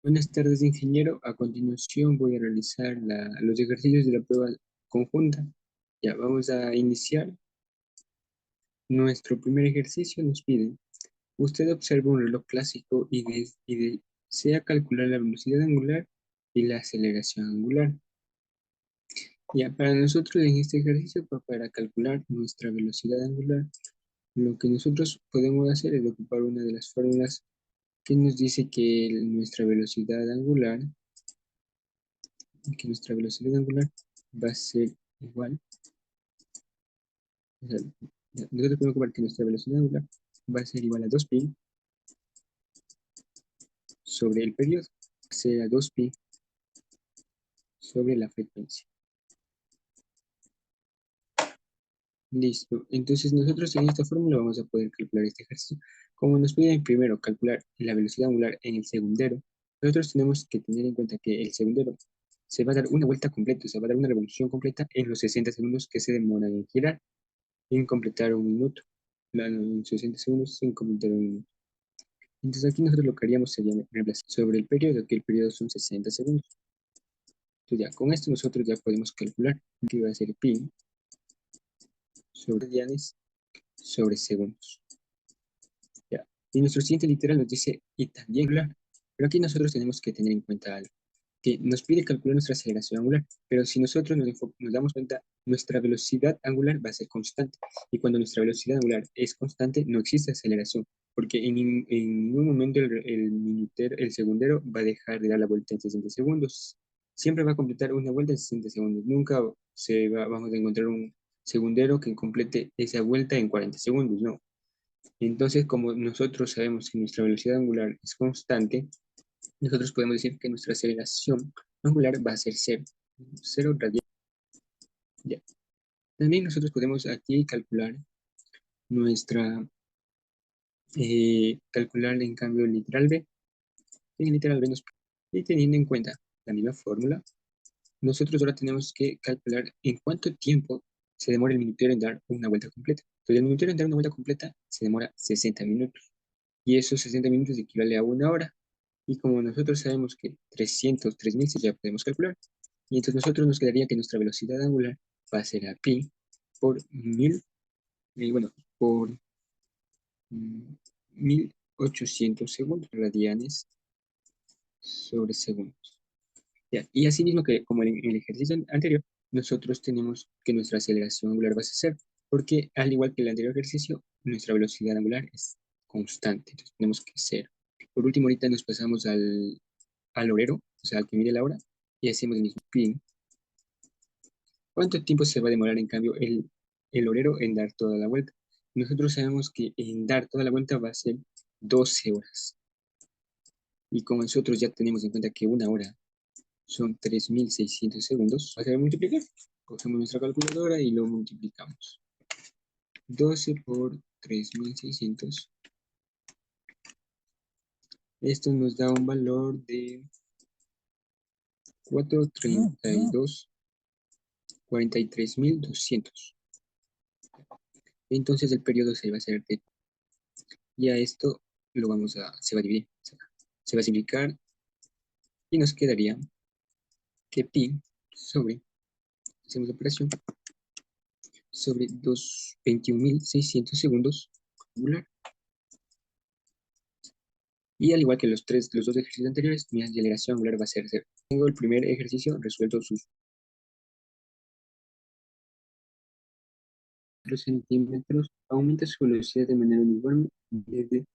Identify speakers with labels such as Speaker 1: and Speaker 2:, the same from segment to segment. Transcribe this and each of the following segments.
Speaker 1: Buenas tardes, ingeniero. A continuación voy a realizar los ejercicios de la prueba conjunta. Ya, vamos a iniciar. Nuestro primer ejercicio nos pide, usted observa un reloj clásico y desea calcular la velocidad angular y la aceleración angular. Ya, para nosotros en este ejercicio, para calcular nuestra velocidad angular, lo que nosotros podemos hacer es ocupar una de las fórmulas que nos dice que nuestra velocidad angular va a ser igual. O sea, nosotros podemos ocupar que nuestra velocidad angular va a ser igual a 2pi sobre el periodo, será 2pi sobre la frecuencia. Listo. Entonces nosotros en esta fórmula vamos a poder calcular este ejercicio. Como nos piden primero calcular la velocidad angular en el segundero, nosotros tenemos que tener en cuenta que el segundero se va a dar una vuelta completa, o sea, va a dar una revolución completa en los 60 segundos que se demoran en girar, en completar un minuto. En 60 segundos sin completar un minuto. Entonces aquí nosotros lo que haríamos sería reemplazar sobre el periodo, que el periodo son 60 segundos. Entonces ya con esto nosotros ya podemos calcular que va a ser pi sobre radianes sobre segundos. Ya. Y nuestro siguiente literal nos dice y también angular. Pero aquí nosotros tenemos que tener en cuenta algo, que nos pide calcular nuestra aceleración angular, pero si nosotros nos damos cuenta, nuestra velocidad angular va a ser constante. Y cuando nuestra velocidad angular es constante, no existe aceleración, porque en un momento el segundero va a dejar de dar la vuelta en 60 segundos. Siempre va a completar una vuelta en 60 segundos. Nunca vamos a encontrar un segundero que complete esa vuelta en 40 segundos, no. Entonces, como nosotros sabemos que nuestra velocidad angular es constante, nosotros podemos decir que nuestra aceleración angular va a ser cero, cero radianes. Ya. También nosotros podemos aquí nuestra, calcular en cambio el literal B. En el literal B y teniendo en cuenta la misma fórmula, nosotros ahora tenemos que calcular en cuánto tiempo se demora el minutero en dar una vuelta completa. Entonces, el minutero en dar una vuelta completa se demora 60 minutos. Y esos 60 minutos equivale a una hora. Y como nosotros sabemos que 300, 3000 ya podemos calcular, y entonces nosotros nos quedaría que nuestra velocidad angular va a ser a pi por 1000, bueno, por 1800 segundos, radianes sobre segundos. Ya. Y así mismo que como en el ejercicio anterior, nosotros tenemos que nuestra aceleración angular va a ser cero, porque al igual que el anterior ejercicio, nuestra velocidad angular es constante, entonces tenemos que cero. Por último, ahorita nos pasamos al horero, o sea, al que mide la hora, y hacemos el mismo pin. ¿Cuánto tiempo se va a demorar, en cambio, el horero en dar toda la vuelta? Nosotros sabemos que en dar toda la vuelta va a ser 12 horas. Y como nosotros ya tenemos en cuenta que una hora son 3600 segundos, vamos a multiplicar. Cogemos nuestra calculadora y lo multiplicamos. 12 por 3600. Esto nos da un valor de 432, 43200. Entonces el periodo se va a hacer de, y a esto se va a dividir, se va a simplificar y nos quedaría que pi sobre, hacemos la operación, sobre 21.600 segundos angular. Y al igual que los dos ejercicios anteriores, mi aceleración angular va a ser cero. Tengo el primer ejercicio resuelto sus centímetros, aumenta su velocidad de manera uniforme desde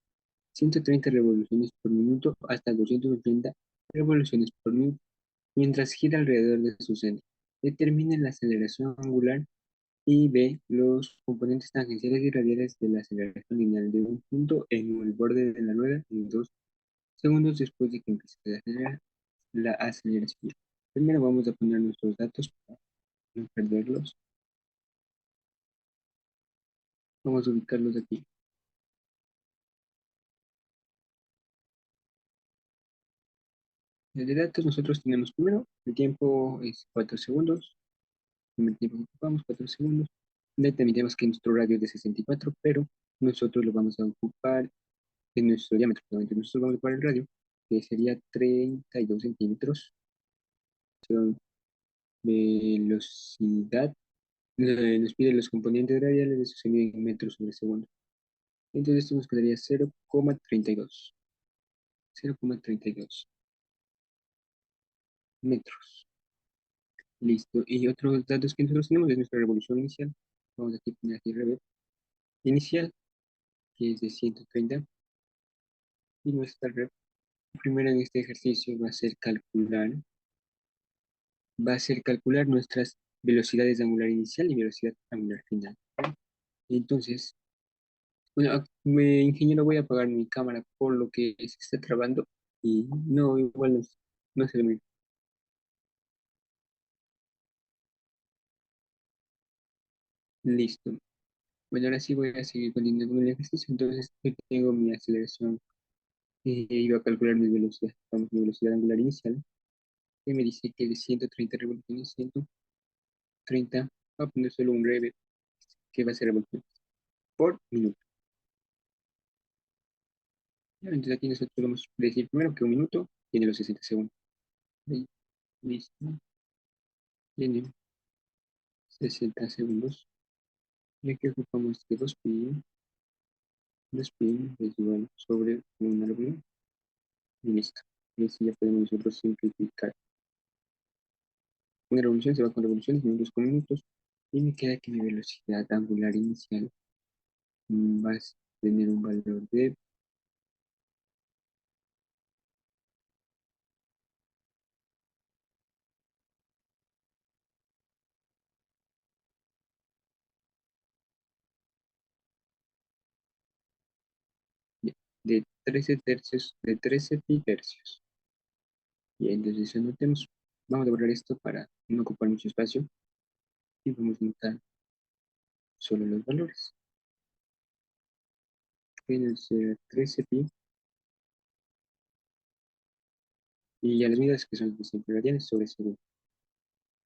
Speaker 1: 130 revoluciones por minuto hasta 280 revoluciones por minuto, mientras gira alrededor de su centro. Determine la aceleración angular y B, los componentes tangenciales y radiales de la aceleración lineal de un punto en el borde de la rueda en 2 segundos después de que empiece a acelerar la aceleración. Primero vamos a poner nuestros datos para no perderlos. Vamos a ubicarlos aquí. De datos nosotros tenemos primero, el tiempo es 4 segundos, el tiempo que ocupamos 4 segundos. También tenemos que nuestro radio es de 64, pero nosotros lo vamos a ocupar en nuestro diámetro. Nosotros vamos a ocupar el radio, que sería 32 centímetros. Son velocidad. Nos pide los componentes radiales de sostenido en metros sobre segundo. Entonces esto nos quedaría 0,32. 0,32 metros. Listo. Y otros datos que nosotros tenemos es nuestra revolución inicial. Vamos aquí a poner aquí rev inicial, que es de 130. Y nuestra rev primero en este ejercicio va a ser calcular nuestras velocidades de angular inicial y velocidad angular final. Entonces, bueno, ingeniero, voy a apagar mi cámara por lo que se está trabando y no, igual no se ve muy listo. Bueno, ahora sí voy a seguir continuando con el ejercicio. Entonces, yo tengo mi aceleración, iba a calcular mi velocidad, vamos, mi velocidad angular inicial, que me dice que de 130 revoluciones, 130, voy a poner solo un breve, que va a ser revoluciones por minuto. Ya, entonces aquí nosotros vamos a decir primero que un minuto tiene los 60 segundos. Ahí, listo, tiene 60 segundos. Y aquí ocupamos que 2pi es igual sobre un árbol y listo. Y así ya podemos nosotros simplificar. Una revolución se va con revoluciones, minutos con minutos. Y me queda que mi velocidad angular inicial va a tener un valor de 13 tercios, de 13 pi tercios. Y entonces anotemos, vamos a borrar esto para no ocupar mucho espacio y vamos a notar solo los valores. Viene a ser 13 pi y ya las medidas que son de siempre radianes sobre segundo.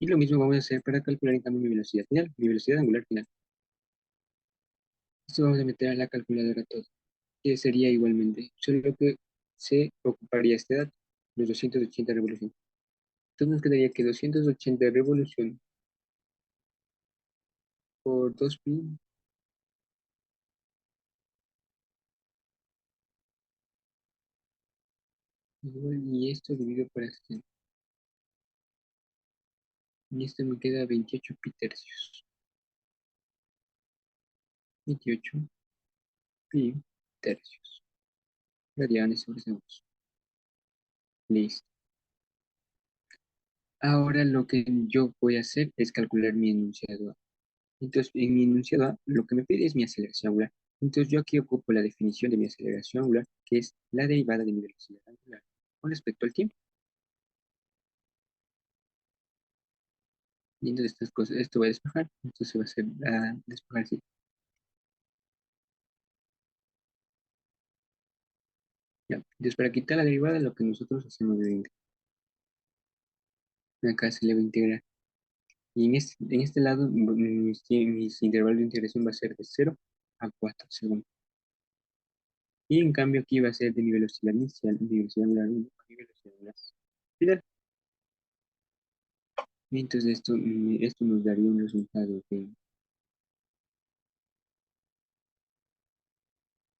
Speaker 1: Y lo mismo vamos a hacer para calcular en cambio mi velocidad final, mi velocidad angular final. Esto vamos a meter a la calculadora todo, que sería igualmente, solo que se ocuparía este dato, los 280 revoluciones. Entonces nos quedaría que 280 revoluciones por 2pi igual, y esto dividido por este. Y esto me queda 28 pi tercios. 28 pi tercios. Radianes sobre segundos. Listo. Ahora lo que yo voy a hacer es calcular mi enunciado A. Entonces, en mi enunciado A, lo que me pide es mi aceleración angular. Entonces, yo aquí ocupo la definición de mi aceleración angular, que es la derivada de mi velocidad angular con respecto al tiempo. Y entonces, estas cosas, esto va a despejar. Entonces, va a ser a despejar así. Ya. Entonces, para quitar la derivada, lo que nosotros hacemos es acá se le va a integrar. Y en este lado, mis intervalos de integración va a ser de 0 a 4 segundos. Y en cambio aquí va a ser de mi velocidad inicial, mi velocidad angular 1 a mi velocidad angular final. Y entonces esto nos daría un resultado que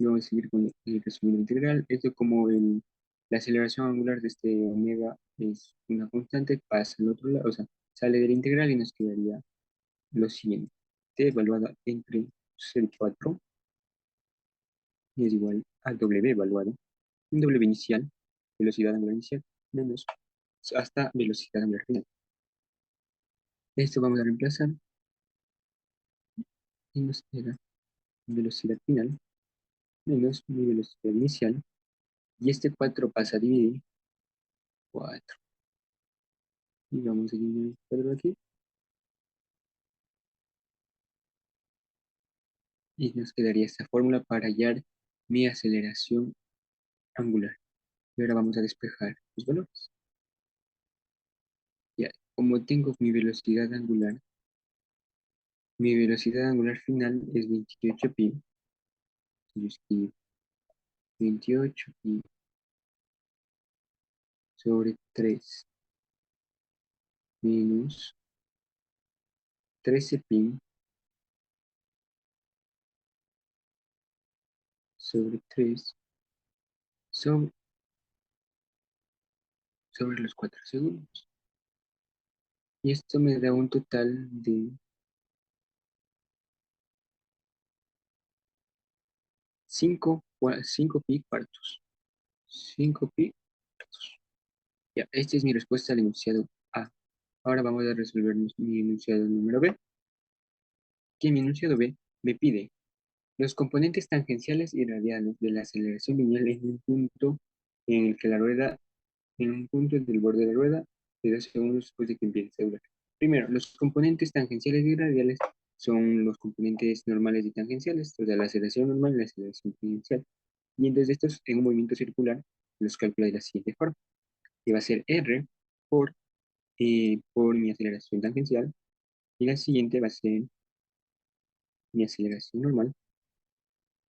Speaker 1: y vamos a seguir con el resumen integral. Esto como la aceleración angular de este omega es una constante, pasa al otro lado, o sea, sale de la integral y nos quedaría lo siguiente. T evaluada entre 0 y 4 es igual al W evaluado en W inicial, velocidad angular inicial, menos hasta velocidad angular final. Esto vamos a reemplazar y nos queda velocidad final menos mi velocidad inicial. Y este 4 pasa a dividir 4. Y vamos a eliminar el 4 aquí. Y nos quedaría esta fórmula para hallar mi aceleración angular. Y ahora vamos a despejar los valores. Ya, como tengo mi velocidad angular final es 28 pi. Yo escribo 28 pi sobre 3 menos 13 pi sobre 3 sobre, sobre los 4 segundos. Y esto me da un total de 5 pi cuartos. 5 pi cuartos. Ya, esta es mi respuesta al enunciado A. Ahora vamos a resolver mi enunciado número B, que mi enunciado B me pide los componentes tangenciales y radiales de la aceleración lineal en un punto en el que la rueda, en un punto del borde de la rueda, de 2 segundos después de que empiece a durar. Primero, los componentes tangenciales y radiales son los componentes normales y tangenciales, o sea, la aceleración normal y la aceleración tangencial. Y entonces estos, en un movimiento circular, los calcula de la siguiente forma, que va a ser R por mi aceleración tangencial, y la siguiente va a ser mi aceleración normal,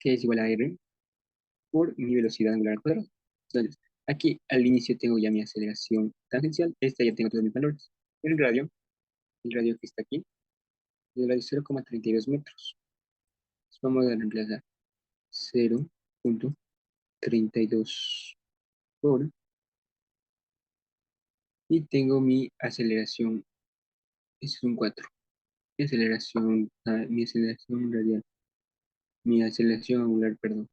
Speaker 1: que es igual a R por mi velocidad angular al cuadrado. Entonces, aquí al inicio tengo ya mi aceleración tangencial, esta ya tengo todos mis valores. El radio que está aquí, el radio es 0,32 metros. Entonces vamos a reemplazar 0,32 por, y tengo mi aceleración, es un 4. Mi aceleración radial, mi aceleración angular, perdón,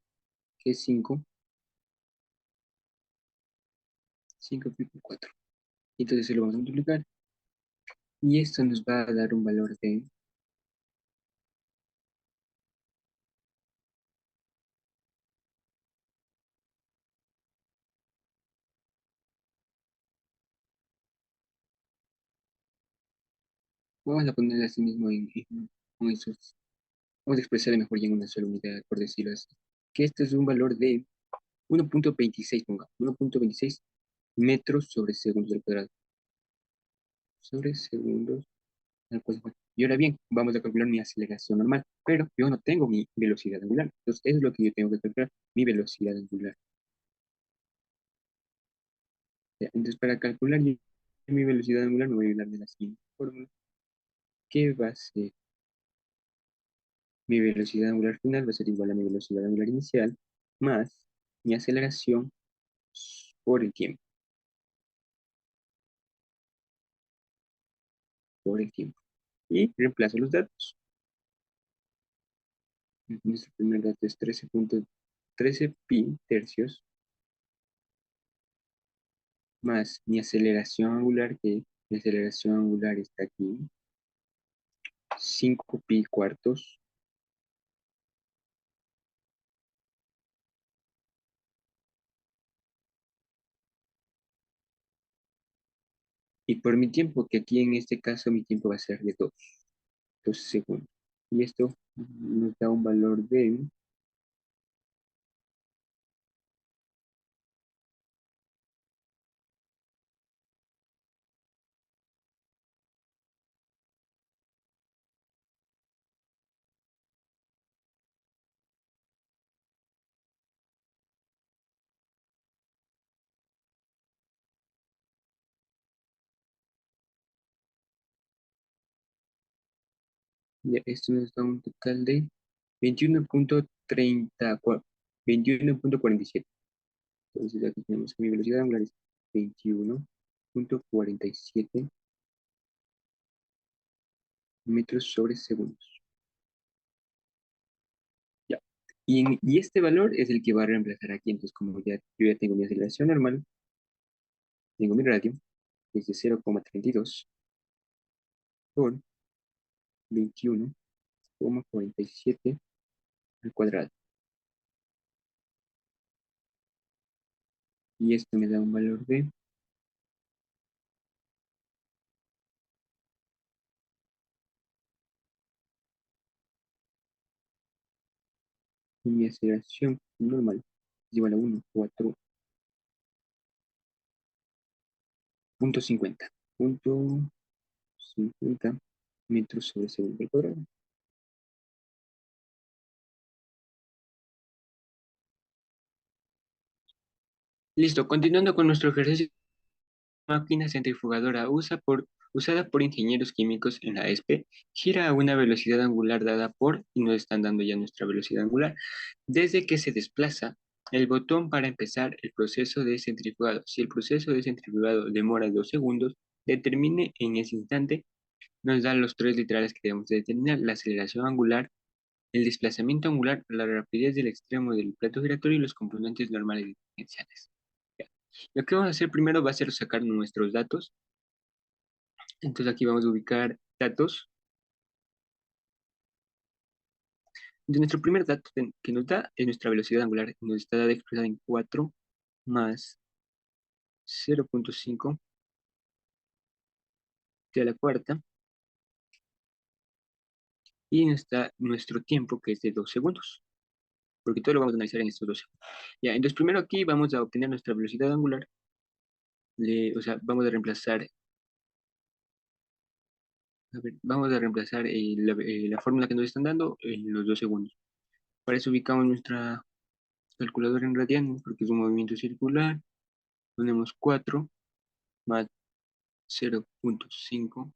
Speaker 1: que es 5 pi por 4. Entonces se lo vamos a multiplicar y esto nos va a dar un valor de, vamos a ponerle así mismo con esos, vamos a expresarle mejor ya en una sola unidad, por decirlo así, que este es un valor de 1,26, ponga, 1,26 metros sobre segundos al cuadrado, sobre segundos al cuadrado. Y ahora bien, vamos a calcular mi aceleración normal, pero yo no tengo mi velocidad angular, entonces eso es lo que yo tengo que calcular, mi velocidad angular. Ya, entonces para calcular mi velocidad angular me voy a ayudar de la siguiente fórmula, que va a ser mi velocidad angular final va a ser igual a mi velocidad angular inicial más mi aceleración por el tiempo, por el tiempo. Y reemplazo los datos. Nuestro primer dato es 13 pi tercios más mi aceleración angular, que mi aceleración angular está aquí, 5 pi cuartos, y por mi tiempo, que aquí en este caso mi tiempo va a ser de 2 segundos. Y esto nos da un valor de, ya, esto nos da un total de 21,30, 21,47. Entonces aquí tenemos que mi velocidad angular es 21,47 metros sobre segundos. Ya. Y este valor es el que va a reemplazar aquí. Entonces, como yo ya tengo mi aceleración normal, tengo mi radio, que es de 0,32 por 21,47 al cuadrado. Y esto me da un valor de mi aceleración normal es igual a 1,4.50. Punto 50 metros sobre segundo al cuadrado. Listo, continuando con nuestro ejercicio máquina centrifugadora usada por ingenieros químicos en la ESPE gira a una velocidad angular dada por, y nos están dando ya nuestra velocidad angular, desde que se desplaza el botón para empezar el proceso de centrifugado. Si el proceso de centrifugado demora 2 segundos, determine en ese instante, nos da los tres literales que debemos de determinar: la aceleración angular, el desplazamiento angular, la rapidez del extremo del plato giratorio y los componentes normales diferenciales. Ya. Lo que vamos a hacer primero va a ser sacar nuestros datos. Entonces aquí vamos a ubicar datos. De nuestro primer dato que nos da es nuestra velocidad angular. Nos está dada expresada en 4 más 0.5 de la cuarta. Y nos está nuestro tiempo, que es de 2 segundos. Porque todo lo vamos a analizar en estos 2 segundos. Ya, entonces primero aquí vamos a obtener nuestra velocidad angular. O sea, vamos a reemplazar, vamos a reemplazar la fórmula que nos están dando en los 2 segundos. Para eso ubicamos nuestra calculadora en radianes, porque es un movimiento circular. Ponemos 4 más 0.5,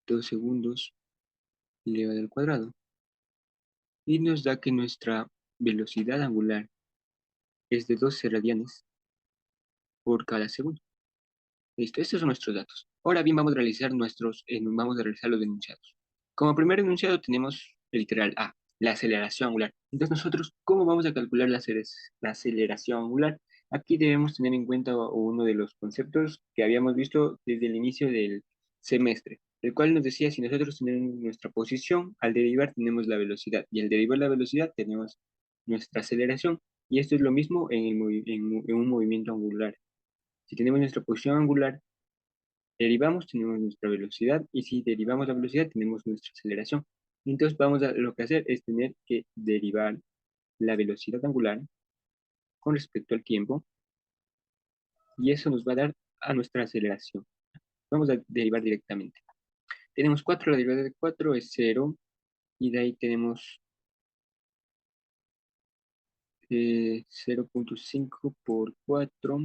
Speaker 1: 2 segundos elevado al cuadrado. Y nos da que nuestra velocidad angular es de 12 radianes por cada segundo. Listo, estos son nuestros datos. Ahora bien, vamos a realizar los enunciados. Como primer enunciado tenemos el literal A, la aceleración angular. Entonces nosotros, ¿cómo vamos a calcular la aceleración angular? Aquí debemos tener en cuenta uno de los conceptos que habíamos visto desde el inicio del semestre, el cual nos decía: si nosotros tenemos nuestra posición, al derivar tenemos la velocidad, y al derivar la velocidad tenemos nuestra aceleración, y esto es lo mismo en un movimiento angular. Si tenemos nuestra posición angular, derivamos, tenemos nuestra velocidad, y si derivamos la velocidad, tenemos nuestra aceleración. Entonces lo que hacer es tener que derivar la velocidad angular con respecto al tiempo, y eso nos va a dar a nuestra aceleración. Vamos a derivar directamente. Tenemos 4, la derivada de 4 es 0, y de ahí tenemos 0.5 por 4,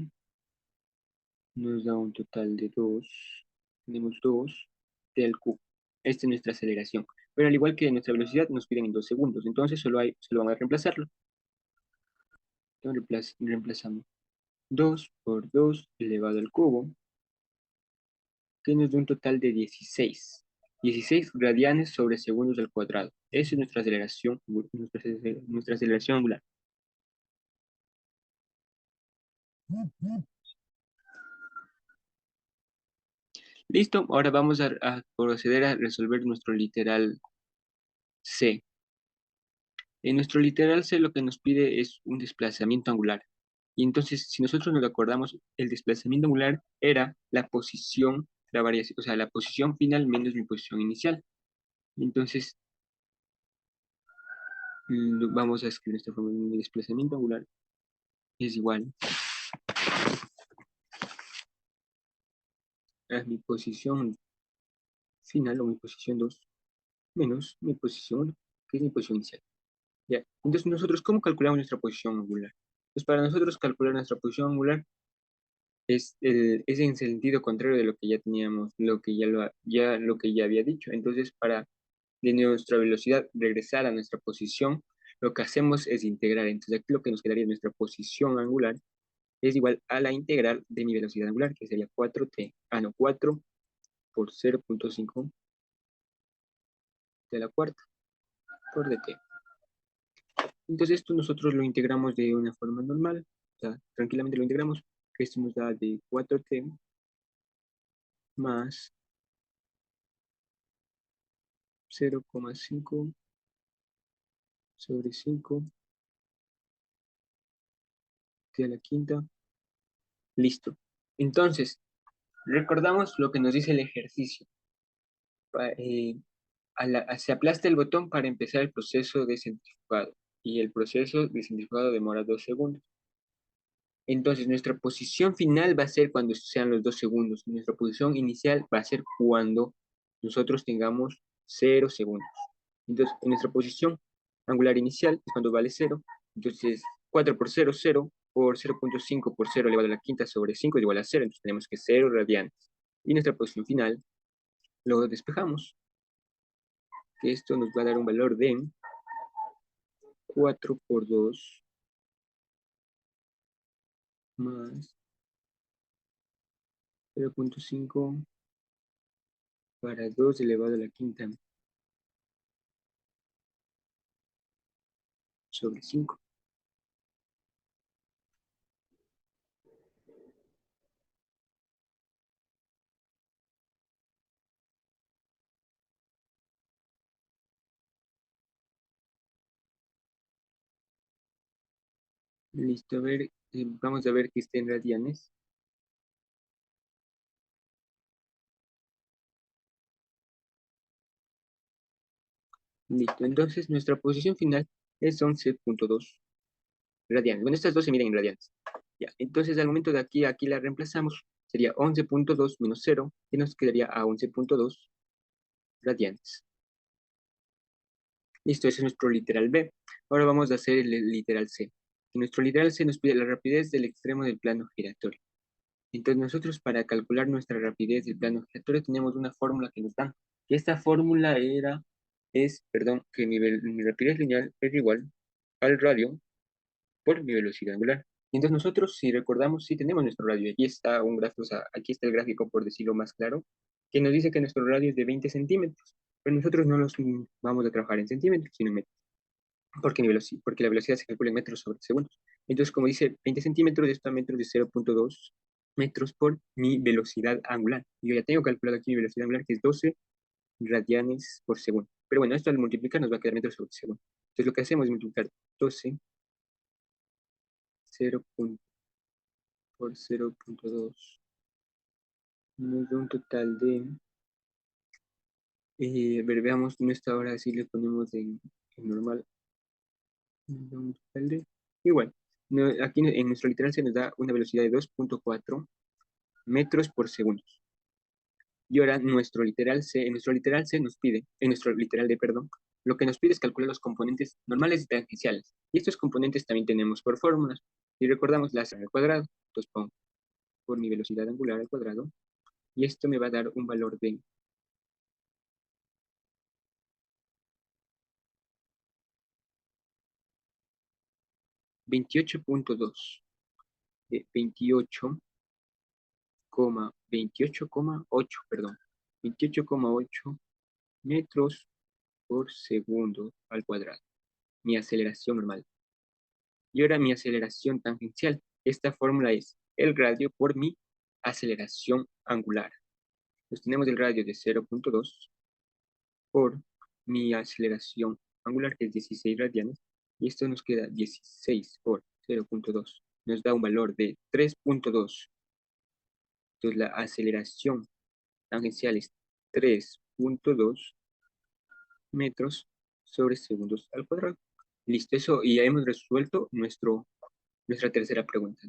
Speaker 1: nos da un total de 2. Tenemos 2 del cubo. Esta es nuestra aceleración. Pero al igual que nuestra velocidad, nos piden en 2 segundos. Entonces solo vamos a reemplazarlo. Entonces reemplazamos 2 por 2 elevado al cubo, que nos da un total de 16. 16 radianes sobre segundos al cuadrado. Esa es nuestra aceleración, nuestra aceleración angular. Listo, ahora vamos a proceder a resolver nuestro literal C. En nuestro literal C lo que nos pide es un desplazamiento angular. Y entonces, si nosotros nos acordamos, el desplazamiento angular era la posición, la variación, o sea, la posición final menos mi posición inicial. Entonces, vamos a escribir esta forma: mi desplazamiento angular es igual a mi posición final, o mi posición 2 menos mi posición 1, que es mi posición inicial. ¿Ya? Entonces, nosotros, ¿cómo calculamos nuestra posición angular? Pues para nosotros calcular nuestra posición angular es en sentido contrario de lo que ya teníamos, lo que ya había dicho. Entonces, para de nuestra velocidad regresar a nuestra posición, lo que hacemos es integrar. Entonces, aquí lo que nos quedaría: nuestra posición angular es igual a la integral de mi velocidad angular, que sería 4t, no, 4 por 0.5 de la cuarta por dt. Entonces, esto nosotros lo integramos de una forma normal, o sea, tranquilamente lo integramos, que esto nos da de 4t más 0,5 sobre 5 t a la quinta. Listo. Entonces, recordamos lo que nos dice el ejercicio. Pa- eh, Se aplasta el botón para empezar el proceso de centrifugado, y el proceso de centrifugado demora 2 segundos. Entonces, nuestra posición final va a ser cuando sean los 2 segundos. Nuestra posición inicial va a ser cuando nosotros tengamos 0 segundos. Entonces, en nuestra posición angular inicial es cuando vale 0. Entonces, 4 por 0, 0. por 0,5 por 0 elevado a la quinta sobre 5 es igual a 0, entonces tenemos que 0 radianes. Y nuestra posición final lo despejamos, que esto nos va a dar un valor de 4 por 2 más 0,5 para 2 elevado a la quinta sobre 5. Listo, a ver, vamos a ver que esté en radianes. Listo, entonces nuestra posición final es 11,2 radianes. Bueno, estas dos se miden en radianes. Ya, entonces al momento de aquí a aquí la reemplazamos. Sería 11,2 menos 0, que nos quedaría a 11,2 radianes. Listo, ese es nuestro literal B. Ahora vamos a hacer el literal C. Y nuestro literal C nos pide la rapidez del extremo del plano giratorio. Entonces nosotros para calcular nuestra rapidez del plano giratorio tenemos una fórmula que nos dan. Y esta fórmula que mi rapidez lineal es igual al radio por mi velocidad angular. Y entonces nosotros, si recordamos, sí tenemos nuestro radio. Aquí está un gráfico, o sea, aquí está el gráfico, por decirlo más claro, que nos dice que nuestro radio es de 20 centímetros. Pero nosotros no los vamos a trabajar en centímetros, sino en metros. Porque la velocidad se calcula en metros sobre segundos. Entonces, como dice 20 centímetros, esto a metros de 0,2 metros por mi velocidad angular. Yo ya tengo calculado aquí mi velocidad angular, que es 12 radianes por segundo. Pero bueno, esto al multiplicar nos va a quedar metros sobre segundo. Entonces, lo que hacemos es multiplicar 12, 0 por 0,2. Nos da un total de, veamos nuestra hora, si le ponemos en normal, nos da un total de, igual, aquí en nuestro literal se nos da una velocidad de 2,4 metros por segundo. Y ahora en nuestro literal C nos pide, en nuestro literal D, perdón, lo que nos pide es calcular los componentes normales y tangenciales. Y estos componentes también tenemos por fórmulas. Y recordamos la al cuadrado, entonces pongo por mi velocidad angular al cuadrado, y esto me va a dar un valor de 28,2, de 28,8, perdón, 28,8 metros por segundo al cuadrado, mi aceleración normal. Y ahora mi aceleración tangencial. Esta fórmula es el radio por mi aceleración angular. Pues tenemos el radio de 0,2 por mi aceleración angular, que es 16 radianes, y esto nos queda 16 por 0,2. Nos da un valor de 3,2. Entonces la aceleración tangencial es 3,2 metros sobre segundos al cuadrado. Listo, eso, y ya hemos resuelto nuestra tercera pregunta.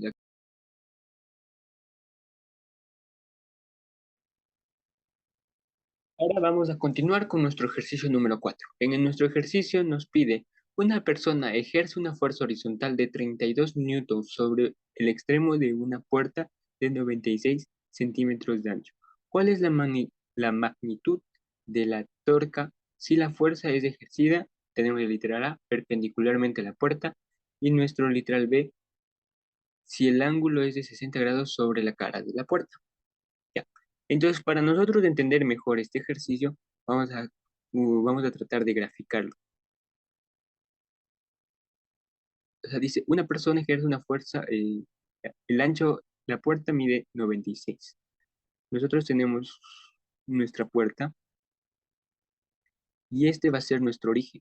Speaker 1: Ahora vamos a continuar con nuestro ejercicio número 4. Nuestro ejercicio nos pide, una persona ejerce una fuerza horizontal de 32 newtons sobre el extremo de una puerta de 96 centímetros de ancho. ¿Cuál es la magnitud de la torca si la fuerza es ejercida? Tenemos el literal A perpendicularmente a la puerta y nuestro literal B si el ángulo es de 60 grados sobre la cara de la puerta. Ya. Entonces, para nosotros entender mejor este ejercicio, vamos a tratar de graficarlo. O sea, dice, una persona ejerce una fuerza, el ancho, la puerta mide 96. Nosotros tenemos nuestra puerta y este va a ser nuestro origen.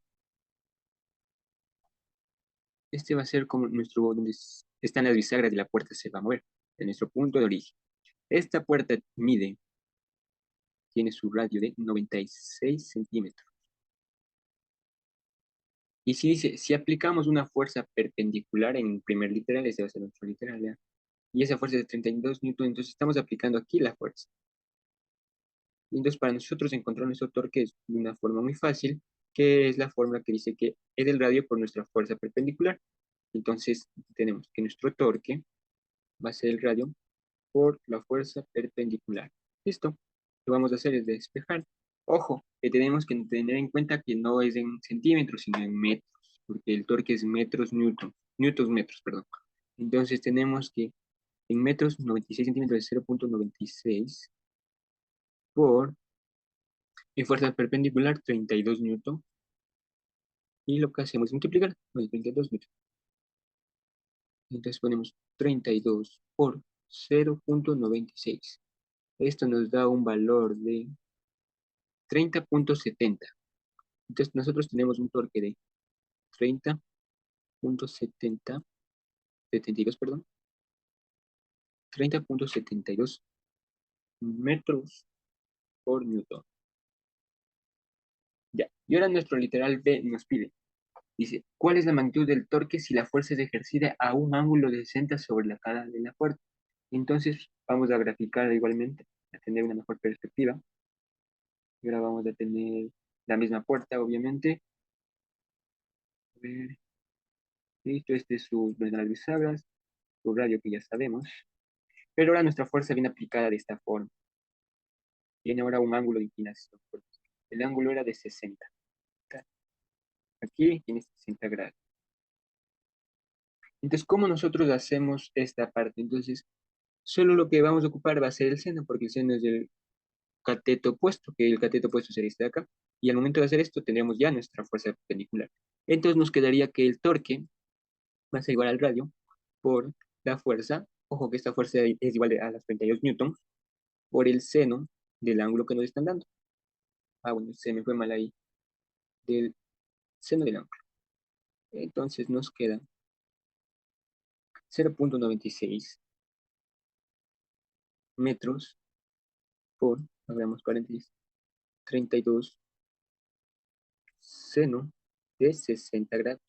Speaker 1: Este va a ser como donde están las bisagras de la puerta, se va a mover, en nuestro punto de origen. Esta puerta tiene su radio de 96 centímetros. Y si dice, si aplicamos una fuerza perpendicular en el primer literal, ese va a ser nuestro literal, ¿ya? Y esa fuerza es de 32 newton, entonces estamos aplicando aquí la fuerza. Y entonces para nosotros encontrar nuestro torque es de una forma muy fácil, que es la fórmula que dice que es el radio por nuestra fuerza perpendicular. Entonces tenemos que nuestro torque va a ser el radio por la fuerza perpendicular. ¿Listo? Lo que vamos a hacer es despejar. Ojo, que tenemos que tener en cuenta que no es en centímetros, sino en metros, porque el torque es metros newton, newtons metros, perdón. Entonces tenemos que en metros 96 centímetros de 0,96 por en fuerza perpendicular 32 newton y lo que hacemos es multiplicar con el 32 newton. Entonces ponemos 32 por 0,96. Esto nos da un valor de 30,70. Entonces nosotros tenemos un torque de 30,70, 72, perdón, 30,72 metros por newton. Ya. Y ahora nuestro literal B nos pide, dice, ¿cuál es la magnitud del torque si la fuerza es ejercida a un ángulo de 60 sobre la cara de la puerta? Entonces vamos a graficar igualmente, a tener una mejor perspectiva. Y ahora vamos a tener la misma puerta, obviamente. A ver, listo, este es su las bisagras, su radio que ya sabemos. Pero ahora nuestra fuerza viene aplicada de esta forma. Tiene ahora un ángulo de inclinación. El ángulo era de 60. Aquí tiene 60 grados. Entonces, ¿cómo nosotros hacemos esta parte? Entonces, solo lo que vamos a ocupar va a ser el seno, porque el seno es el cateto opuesto, que el cateto opuesto sería este de acá. Y al momento de hacer esto, tendríamos ya nuestra fuerza perpendicular. Entonces, nos quedaría que el torque va a ser igual al radio por la fuerza. Ojo que esta fuerza es igual a las 32 newtons por el seno del ángulo que nos están dando. Ah, bueno, se me fue mal ahí. Del seno del ángulo. Entonces nos queda 0,96 metros por, hagamos paréntesis, 32 seno de 60 grados.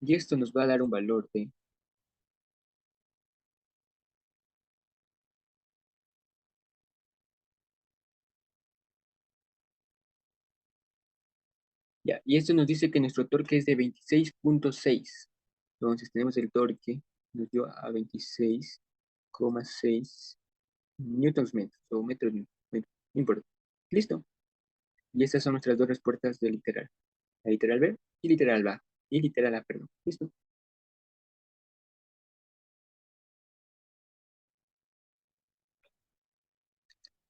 Speaker 1: Y esto nos va a dar un valor de, ya, y esto nos dice que nuestro torque es de 26,6. Entonces tenemos el torque, nos dio a 26,6 newtons metros, o metros, no importa. Listo. Y estas son nuestras dos respuestas de literal. La literal B y literal A. Y literal A, perdón. Listo.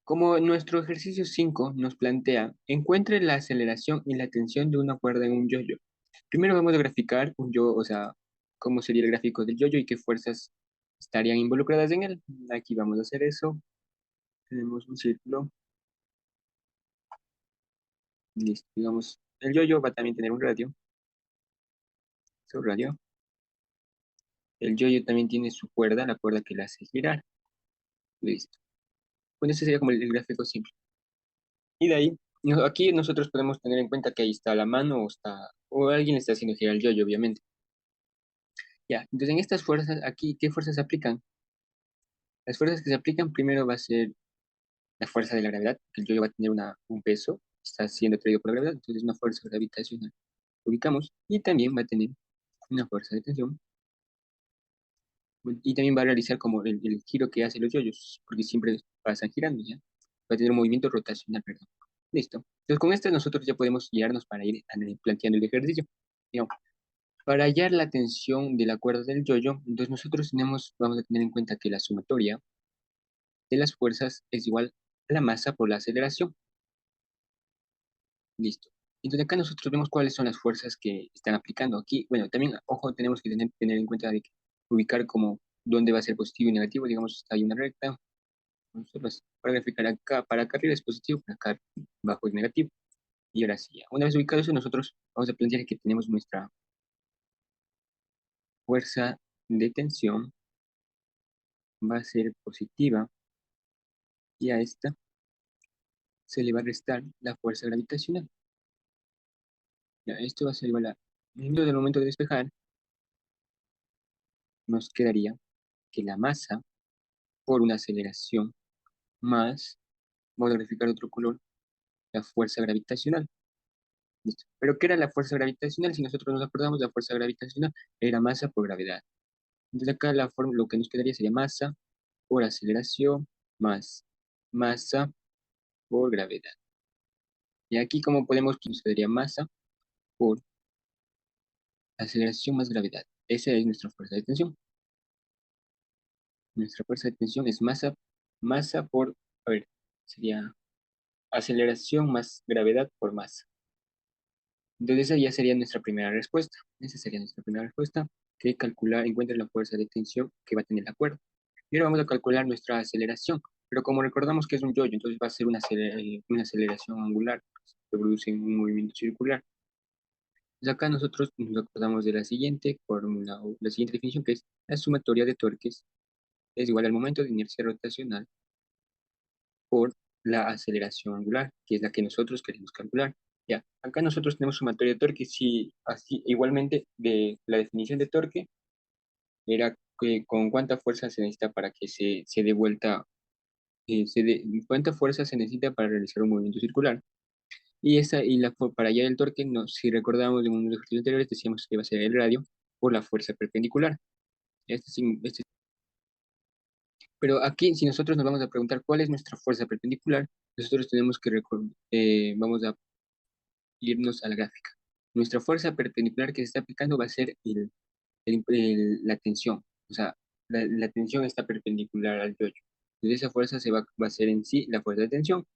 Speaker 1: Como nuestro ejercicio 5 nos plantea, encuentre la aceleración y la tensión de una cuerda en un yoyo. Primero vamos a graficar un yo, o sea, cómo sería el gráfico del yoyo y qué fuerzas estarían involucradas en él. Aquí vamos a hacer eso. Tenemos un círculo. Listo. Digamos, el yoyo va a también tener un radio. Su radio. El yoyo también tiene su cuerda, la cuerda que la hace girar. Listo. Bueno, ese sería como el gráfico simple. Y de ahí, aquí nosotros podemos tener en cuenta que ahí está la mano o está, o alguien le está haciendo girar el yoyo, obviamente. Ya, entonces en estas fuerzas, aquí, ¿qué fuerzas se aplican? Las fuerzas que se aplican primero va a ser la fuerza de la gravedad, que el yoyo va a tener un peso, está siendo traído por la gravedad, entonces una fuerza gravitacional. Lo ubicamos y también va a tener una fuerza de tensión y también va a realizar como el giro que hacen los yoyos, porque siempre pasan girando, ¿ya? Va a tener un movimiento rotacional, perdón. Listo. Entonces con esto nosotros ya podemos guiarnos para ir planteando el ejercicio. Digamos, para hallar la tensión de la cuerda del yoyo, entonces nosotros vamos a tener en cuenta que la sumatoria de las fuerzas es igual a la masa por la aceleración. Listo. Entonces acá nosotros vemos cuáles son las fuerzas que están aplicando aquí. Bueno, también, ojo, tenemos que tener en cuenta de que ubicar como dónde va a ser positivo y negativo. Digamos, hay una recta. Nosotros para graficar acá, para acá arriba es positivo, para acá abajo es negativo. Y ahora sí, una vez ubicado eso, nosotros vamos a plantear que tenemos nuestra fuerza de tensión va a ser positiva y a esta se le va a restar la fuerza gravitacional. Ya, esto va a ser igual a, del momento de despejar, nos quedaría que la masa por una aceleración más, vamos a graficar otro color, la fuerza gravitacional. Listo. Pero ¿qué era la fuerza gravitacional? Si nosotros nos acordamos, la fuerza gravitacional era masa por gravedad. Entonces acá lo que nos quedaría sería masa por aceleración más masa por gravedad. Y aquí como podemos, nos quedaría masa por aceleración más gravedad. Esa es nuestra fuerza de tensión. Nuestra fuerza de tensión es masa por, a ver, sería aceleración más gravedad por masa. Entonces esa ya sería nuestra primera respuesta. Esa sería nuestra primera respuesta, que calcular, encuentra la fuerza de tensión que va a tener la cuerda. Y ahora vamos a calcular nuestra aceleración. Pero como recordamos que es un yoyo, entonces va a ser una aceleración angular, que produce un movimiento circular. Entonces acá nosotros nos acordamos de la siguiente fórmula, o la siguiente definición, que es la sumatoria de torques es igual al momento de inercia rotacional por la aceleración angular, que es la que nosotros queremos calcular. Ya, acá nosotros tenemos sumatoria de torque, si así, igualmente de la definición de torque era que con cuánta fuerza se necesita para que se dé vuelta, cuánta fuerza se necesita para realizar un movimiento circular. Para hallar el torque, no, si recordamos de uno de los ejercicios anteriores, decíamos que va a ser el radio por la fuerza perpendicular. Este Pero aquí, si nosotros nos vamos a preguntar cuál es nuestra fuerza perpendicular, nosotros tenemos que vamos a irnos a la gráfica. Nuestra fuerza perpendicular que se está aplicando va a ser la tensión. O sea, la tensión está perpendicular al yoyo. Entonces esa fuerza va a ser en sí la fuerza de tensión.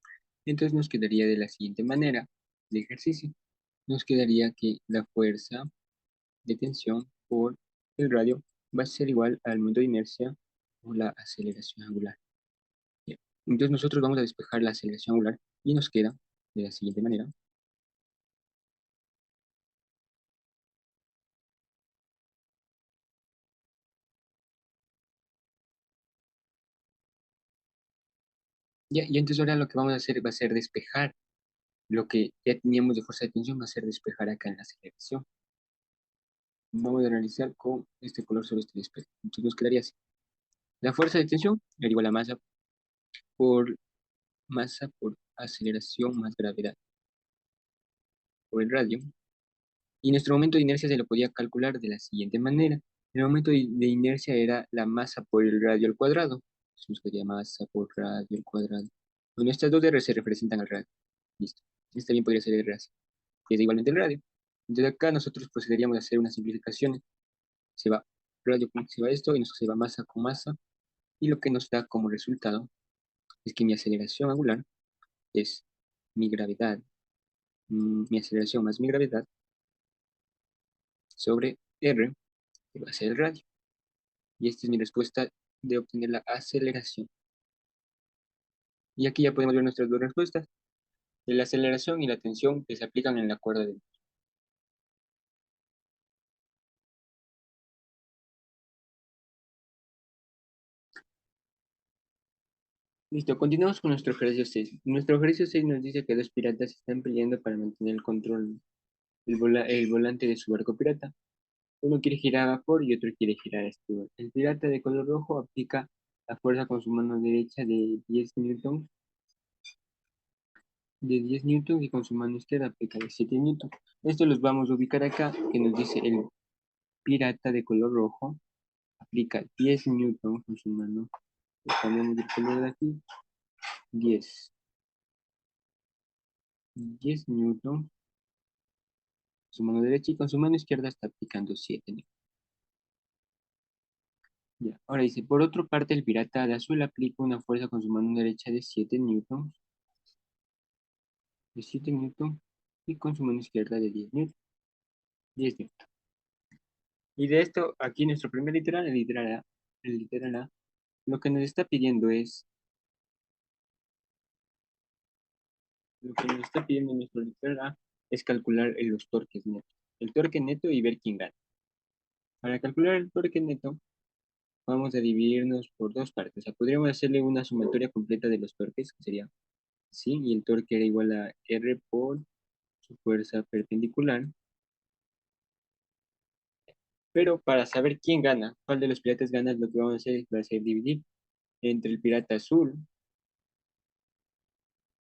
Speaker 1: Entonces nos quedaría de la siguiente manera de ejercicio. Nos quedaría que la fuerza de tensión por el radio va a ser igual al momento de inercia o la aceleración angular. Bien. Entonces nosotros vamos a despejar la aceleración angular y nos queda de la siguiente manera. Ya, y entonces ahora lo que vamos a hacer va a ser despejar lo que ya teníamos de fuerza de tensión, va a ser despejar acá en la aceleración. Vamos a analizar con este color sobre este despeje. Entonces nos quedaría así. La fuerza de tensión era igual a por masa por aceleración más gravedad por el radio. Y nuestro momento de inercia se lo podía calcular de la siguiente manera. El momento de inercia era la masa por el radio al cuadrado. Eso nos quedaría masa por radio al cuadrado. Bueno, estas dos R se representan al radio. Listo. Este también podría ser R así, que es igualmente el radio. Entonces acá nosotros procederíamos a hacer unas simplificaciones. Se va radio se va esto y se va masa con masa. Y lo que nos da como resultado es que mi aceleración angular es mi gravedad, mi aceleración más mi gravedad sobre R, que va a ser el radio. Y esta es mi respuesta de obtener la aceleración. Y aquí ya podemos ver nuestras dos respuestas, de la aceleración y la tensión que se aplican en la cuerda de... Listo, continuamos con nuestro ejercicio 6. Nuestro ejercicio 6 nos dice que dos piratas están peleando para mantener el control, el volante de su barco pirata. Uno quiere girar a vapor y otro quiere girar a estribor. El pirata de color rojo aplica la fuerza con su mano derecha de 10 newtons y con su mano izquierda aplica de 7 newtons. Esto los vamos a ubicar acá, que nos dice el pirata de color rojo aplica 10 newtons con su mano. Le cambiamos el color de aquí. 10 newtons con su mano derecha y con su mano izquierda está aplicando 7 newtons. Ya. Ahora dice, por otra parte, el pirata de azul aplica una fuerza con su mano derecha de 7 newtons y con su mano izquierda de 10 newtons. 10 newtons. Y de esto, aquí nuestro primer literal, el literal A, lo que nos está pidiendo es, lo que nos está pidiendo nuestro literal A es calcular los torques netos. El torque neto y ver quién gana. Para calcular el torque neto, vamos a dividirnos por dos partes. O sea, podríamos hacerle una sumatoria completa de los torques, que sería así, y el torque era igual a R por su fuerza perpendicular. Pero para saber quién gana, cuál de los piratas gana, lo que vamos a hacer es dividir entre el pirata azul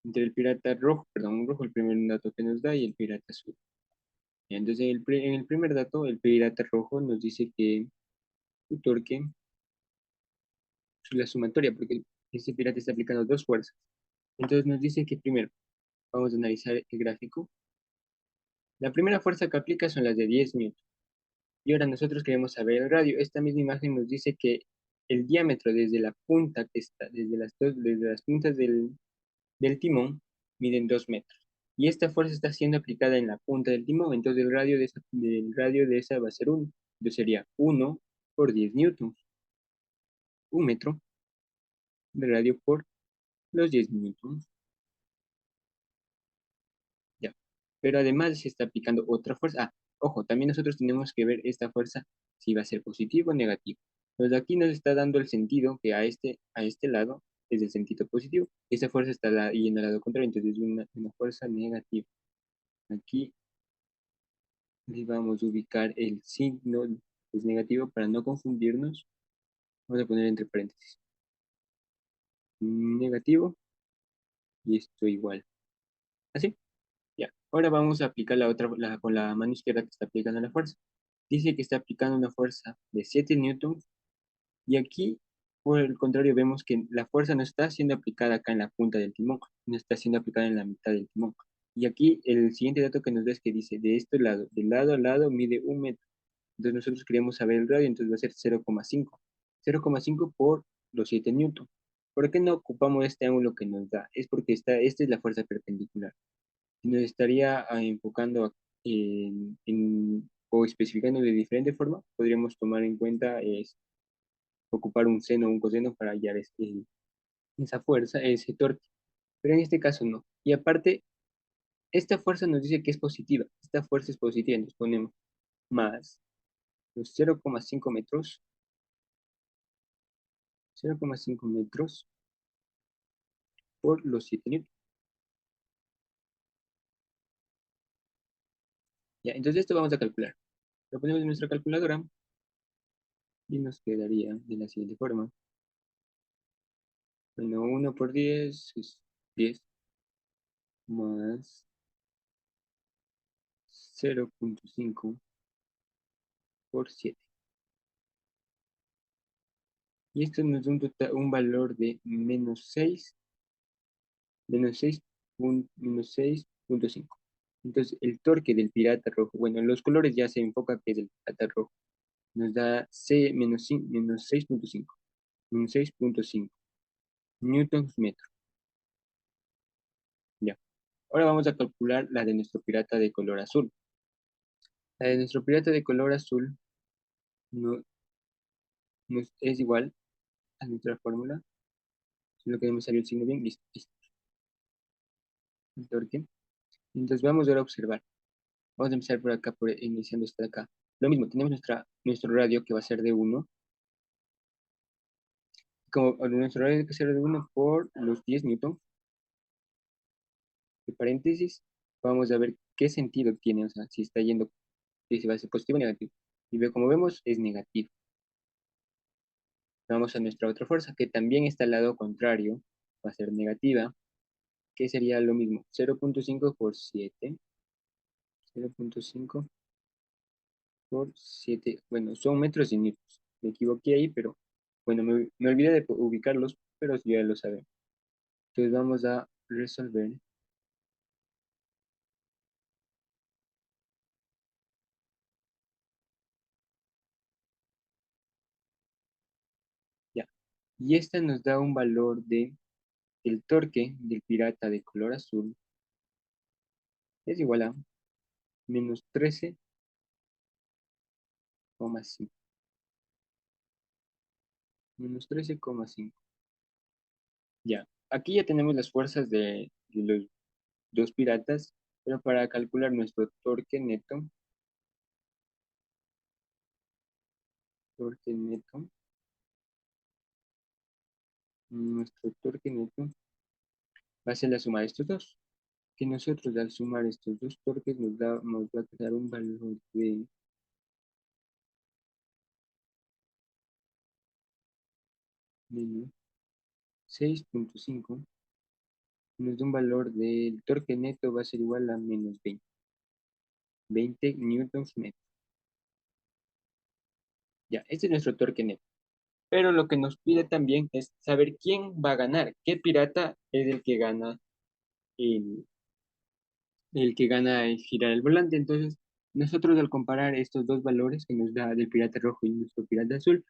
Speaker 1: entre el pirata rojo, perdón, rojo, el primer dato que nos da, y el pirata azul. Entonces, en el primer dato, el pirata rojo nos dice que su torque es la sumatoria, porque este pirata está aplicando dos fuerzas. Entonces nos dice que primero vamos a analizar el gráfico. La primera fuerza que aplica son las de 10 newton. Y ahora nosotros queremos saber el radio. Esta misma imagen nos dice que el diámetro desde la punta que está, desde las puntas del timón, miden 2 metros. Y esta fuerza está siendo aplicada en la punta del timón, entonces del radio de esa va a ser 1. Entonces sería 1 por 10 newtons, 1 metro de radio por los 10 newtons. Ya. Pero además se está aplicando otra fuerza. Ah, ojo, también nosotros tenemos que ver esta fuerza si va a ser positivo o negativo. Entonces aquí nos está dando el sentido que a este lado es el sentido positivo. Y esta fuerza está yendo al lado contrario, entonces es una fuerza negativa. Aquí le vamos a ubicar el signo es negativo para no confundirnos. Vamos a poner entre paréntesis negativo y esto igual. Así, ya. Ahora vamos a aplicar con la mano izquierda que está aplicando la fuerza. Dice que está aplicando una fuerza de 7 newtons y aquí, por el contrario, vemos que la fuerza no está siendo aplicada acá en la punta del timón, no está siendo aplicada en la mitad del timón. Y aquí el siguiente dato que nos da es que dice, de este lado, de lado a lado mide 1 metro. Entonces nosotros queremos saber el radio, entonces va a ser 0,5. 0,5 por los 7 newtons. ¿Por qué no ocupamos este ángulo que nos da? Es porque esta es la fuerza perpendicular. Si nos estaría enfocando o especificando de diferente forma, podríamos tomar en cuenta ocupar un seno o un coseno para hallar esa fuerza, ese torque. Pero en este caso no. Y aparte, esta fuerza nos dice que es positiva. Esta fuerza es positiva. Entonces ponemos más los 0,5 metros, 0,5 metros por los 7 newtons. Ya, entonces esto vamos a calcular. Lo ponemos en nuestra calculadora y nos quedaría de la siguiente forma. Bueno, 1 por 10 es 10 más 0,5 por 7. Y esto nos da un valor de menos 6,5. Entonces, el torque del pirata rojo, bueno, en los colores ya se enfoca que es el pirata rojo, nos da menos 6,5, menos 6,5 newtons metro. Ya. Ahora vamos a calcular la de nuestro pirata de color azul. La de nuestro pirata de color azul no, es igual a nuestra fórmula, solo que me salió el signo bien, listo, listo, el torque. Entonces vamos ahora a observar. Vamos a empezar por acá, iniciando esta de acá. Lo mismo, tenemos nuestro radio que va a ser de 1. Como nuestro radio que ser de 1 por los 10 newton, de paréntesis, vamos a ver qué sentido tiene, o sea, si está yendo, si va a ser positivo o negativo. Y como vemos, es negativo. Vamos a nuestra otra fuerza, que también está al lado contrario, va a ser negativa, que sería lo mismo, 0,5 por 7, 0,5 por 7, bueno, son metros y newtons. Me equivoqué ahí, pero bueno, me olvidé de ubicarlos, pero ya lo sabemos. Entonces vamos a resolver. Ya. Y esta nos da un valor de el torque del pirata de color azul es igual a menos 13,5. Menos 13,5. Ya. Aquí ya tenemos las fuerzas de los dos piratas, pero para calcular nuestro torque neto va a ser la suma de estos dos. Que nosotros al sumar estos dos torques nos va a quedar un valor de menos 6,5 nos da un valor del torque neto va a ser igual a menos 20 newtons metro. Ya, este es nuestro torque neto. Pero lo que nos pide también es saber quién va a ganar, qué pirata es el, el que gana el girar el volante. Entonces, nosotros al comparar estos dos valores que nos da del pirata rojo y nuestro pirata azul,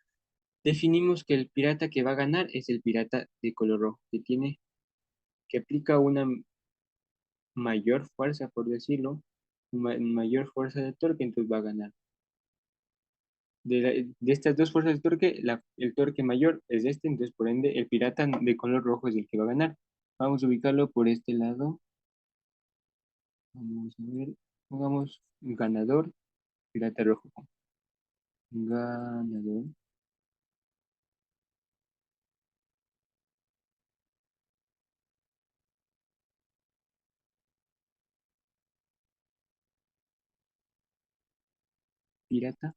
Speaker 1: definimos que el pirata que va a ganar es el pirata de color rojo, que aplica una mayor fuerza, por decirlo, mayor fuerza de torque, entonces va a ganar. De estas dos fuerzas de torque, el torque mayor es este, entonces por ende el pirata de color rojo es el que va a ganar. Vamos a ubicarlo por este lado. Vamos a ver, pongamos ganador, pirata rojo. Ganador, pirata,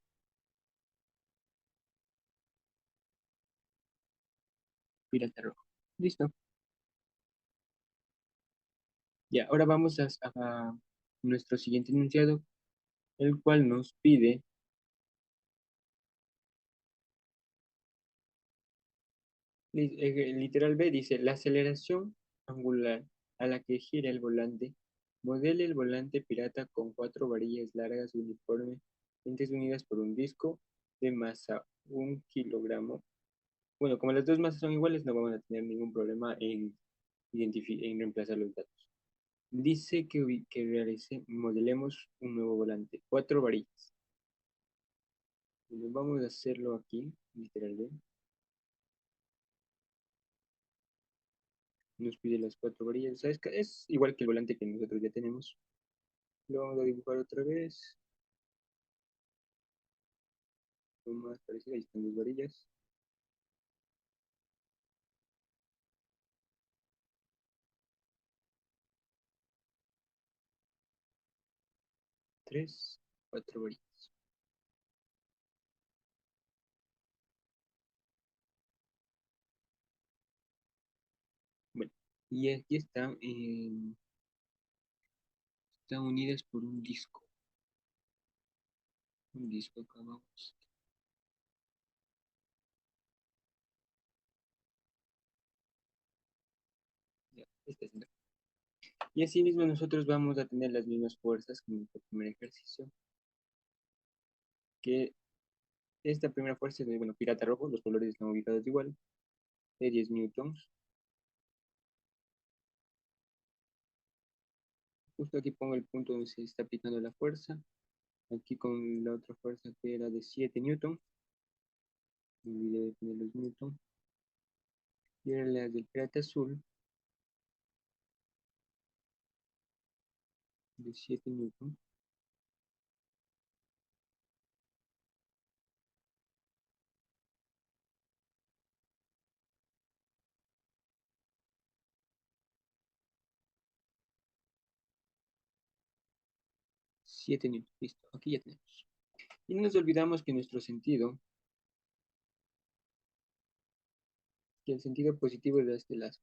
Speaker 1: pirata rojo. Listo. Ya, ahora vamos a nuestro siguiente enunciado, el cual nos pide, literal B dice, la aceleración angular a la que gira el volante, modele el volante pirata con cuatro varillas largas uniformemente unidas por un disco de masa 1 kilogramo. Bueno, como las dos masas son iguales, no vamos a tener ningún problema en reemplazar los datos. Dice que modelemos un nuevo volante, cuatro varillas. Bueno, vamos a hacerlo aquí, literalmente. Nos pide las cuatro varillas. ¿Sabes qué? Es igual que el volante que nosotros ya tenemos. Lo vamos a dibujar otra vez. Lo más parecido, ahí están las varillas. Tres, cuatro varillas. Bueno, y aquí están unidas por un disco. Un disco acá vamos. Ya, esta es y así mismo nosotros vamos a tener las mismas fuerzas que en el primer ejercicio, que esta primera fuerza es de, bueno, pirata rojo, los colores están ubicados igual, de 10 newtons. Justo aquí pongo el punto donde se está aplicando la fuerza, aquí con la otra fuerza que era de 7 newtons, me olvidé de poner los newtons, y ahora la del pirata azul, de 7 newtons, 7 newtons, listo, aquí ya tenemos. Y no nos olvidamos que nuestro sentido, que el sentido positivo es de este lado.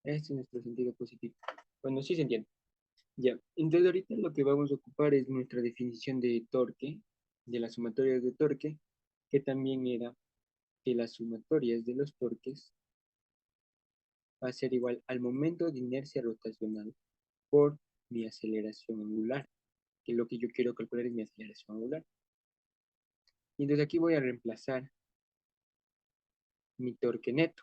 Speaker 1: Este es nuestro sentido positivo. Bueno, sí se entiende. Ya, entonces ahorita lo que vamos a ocupar es nuestra definición de torque, de las sumatorias de torque, que también era que las sumatorias de los torques va a ser igual al momento de inercia rotacional por mi aceleración angular, que lo que yo quiero calcular es mi aceleración angular. Y entonces aquí voy a reemplazar mi torque neto.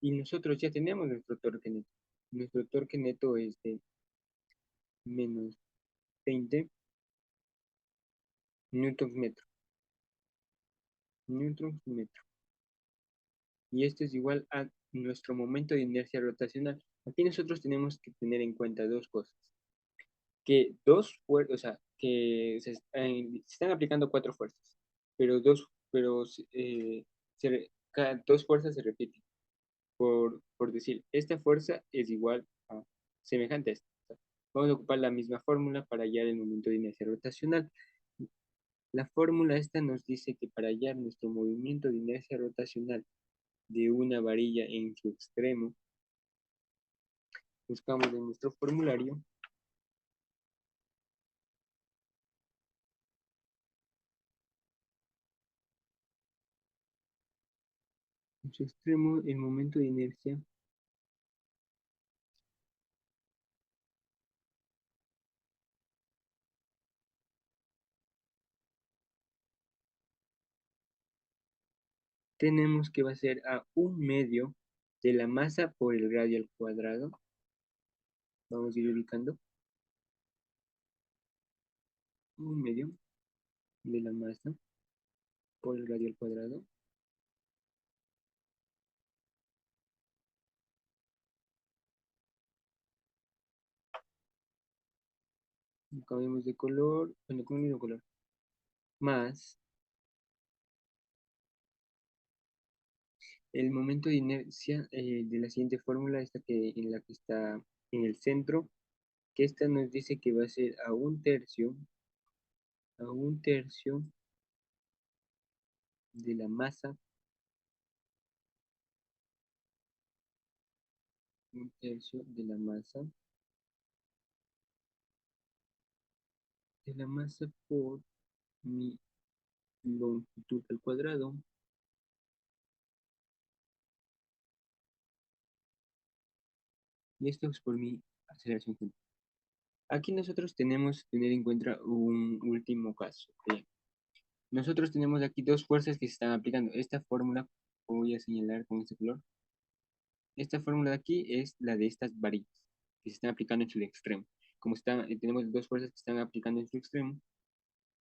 Speaker 1: Y nosotros ya tenemos nuestro torque neto. Nuestro torque neto es de menos 20 newtons metro. Newtons metro. Y esto es igual a nuestro momento de inercia rotacional. Aquí nosotros tenemos que tener en cuenta dos cosas. Que dos fuerzas, o sea, que se están aplicando cuatro fuerzas, pero cada dos fuerzas se repiten. Por decir, esta fuerza es igual a semejante a esta. Vamos a ocupar la misma fórmula para hallar el momento de inercia rotacional. La fórmula esta nos dice que para hallar nuestro movimiento de inercia rotacional de una varilla en su extremo, buscamos en nuestro formulario en su extremo el momento de inercia tenemos que va a ser a 1 medio de la masa por el radio al cuadrado. Vamos a ir ubicando 1 medio de la masa por el radio al cuadrado. Cambiamos de color, bueno, con el mismo color, más el momento de inercia de la siguiente fórmula, esta que, en la que está en el centro, que esta nos dice que va a ser a 1 tercio de la masa, 1 tercio de la masa por mi longitud al cuadrado. Y esto es por mi aceleración central. Aquí nosotros tenemos que tener en cuenta un último caso. Nosotros tenemos aquí dos fuerzas que se están aplicando. Esta fórmula, voy a señalar con este color. Esta fórmula de aquí es la de estas varillas que se están aplicando en su extremo. Como tenemos dos fuerzas que están aplicando en su extremo, o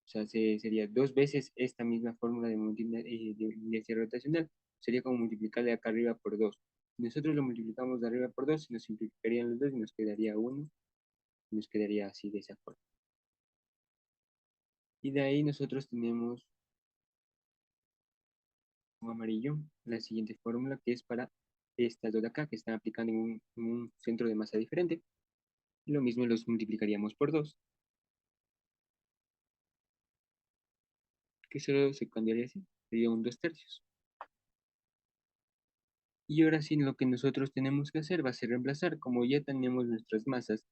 Speaker 1: sea, sería dos veces esta misma fórmula de inercia rotacional. Sería como multiplicarle acá arriba por 2. Si nosotros lo multiplicamos de arriba por 2, nos simplificarían los dos y nos quedaría 1. Y nos quedaría así de esa forma. Y de ahí nosotros tenemos con amarillo la siguiente fórmula que es para estas dos de acá que están aplicando en un centro de masa diferente. Y lo mismo los multiplicaríamos por 2, que solo se cambiaría así, sería un 2 tercios. Y ahora sí, lo que nosotros tenemos que hacer va a ser reemplazar, como ya tenemos nuestras masas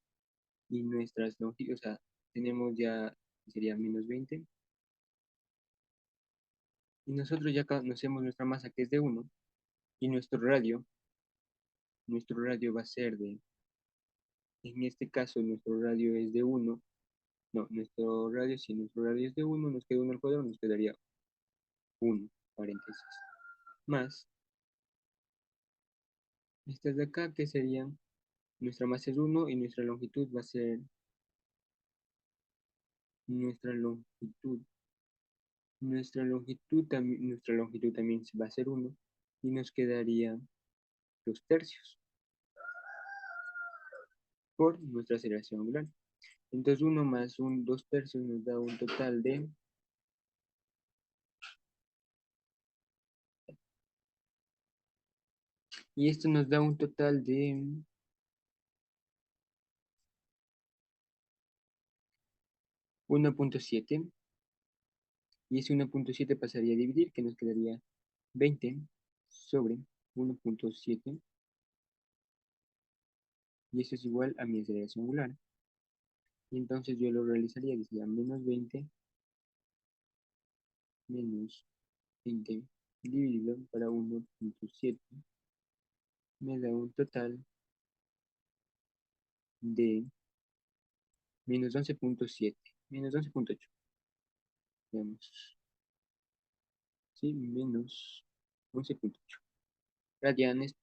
Speaker 1: y nuestras longitudes, o sea, tenemos ya, sería -20, y nosotros ya conocemos nuestra masa que es de 1, y nuestro radio va a ser en este caso, nuestro radio es de 1, no, si nuestro radio es de 1, nos queda 1 al cuadrado, nos quedaría 1, paréntesis, más estas de acá, que serían, nuestra masa es 1 y nuestra longitud, nuestra longitud también va a ser 1 y nos quedaría 2 tercios por nuestra aceleración angular. Entonces 1 más 2 tercios nos da un total de, y esto nos da un total de 1,7, y ese 1,7 pasaría a dividir, que nos quedaría 20 sobre 1,7, y eso es igual a mi aceleración angular. Y entonces yo lo realizaría, decía menos 20 dividido para 1,7 me da un total de -11,7, -11,8, veamos, sí, -11,8 radianes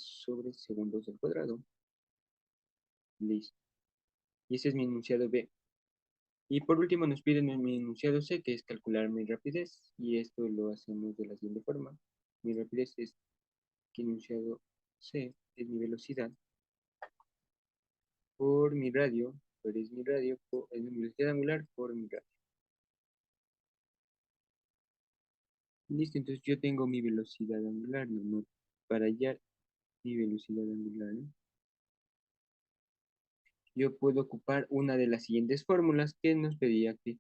Speaker 1: sobre segundos al cuadrado. Listo. Y ese es mi enunciado B. Y por último nos piden mi enunciado C, que es calcular mi rapidez. Y esto lo hacemos de la siguiente forma. Mi rapidez es que enunciado C es mi velocidad por mi radio, es mi velocidad angular por mi radio. Listo, entonces yo tengo mi velocidad angular, para hallar mi velocidad angular, ¿no? Yo puedo ocupar una de las siguientes fórmulas que nos pedía que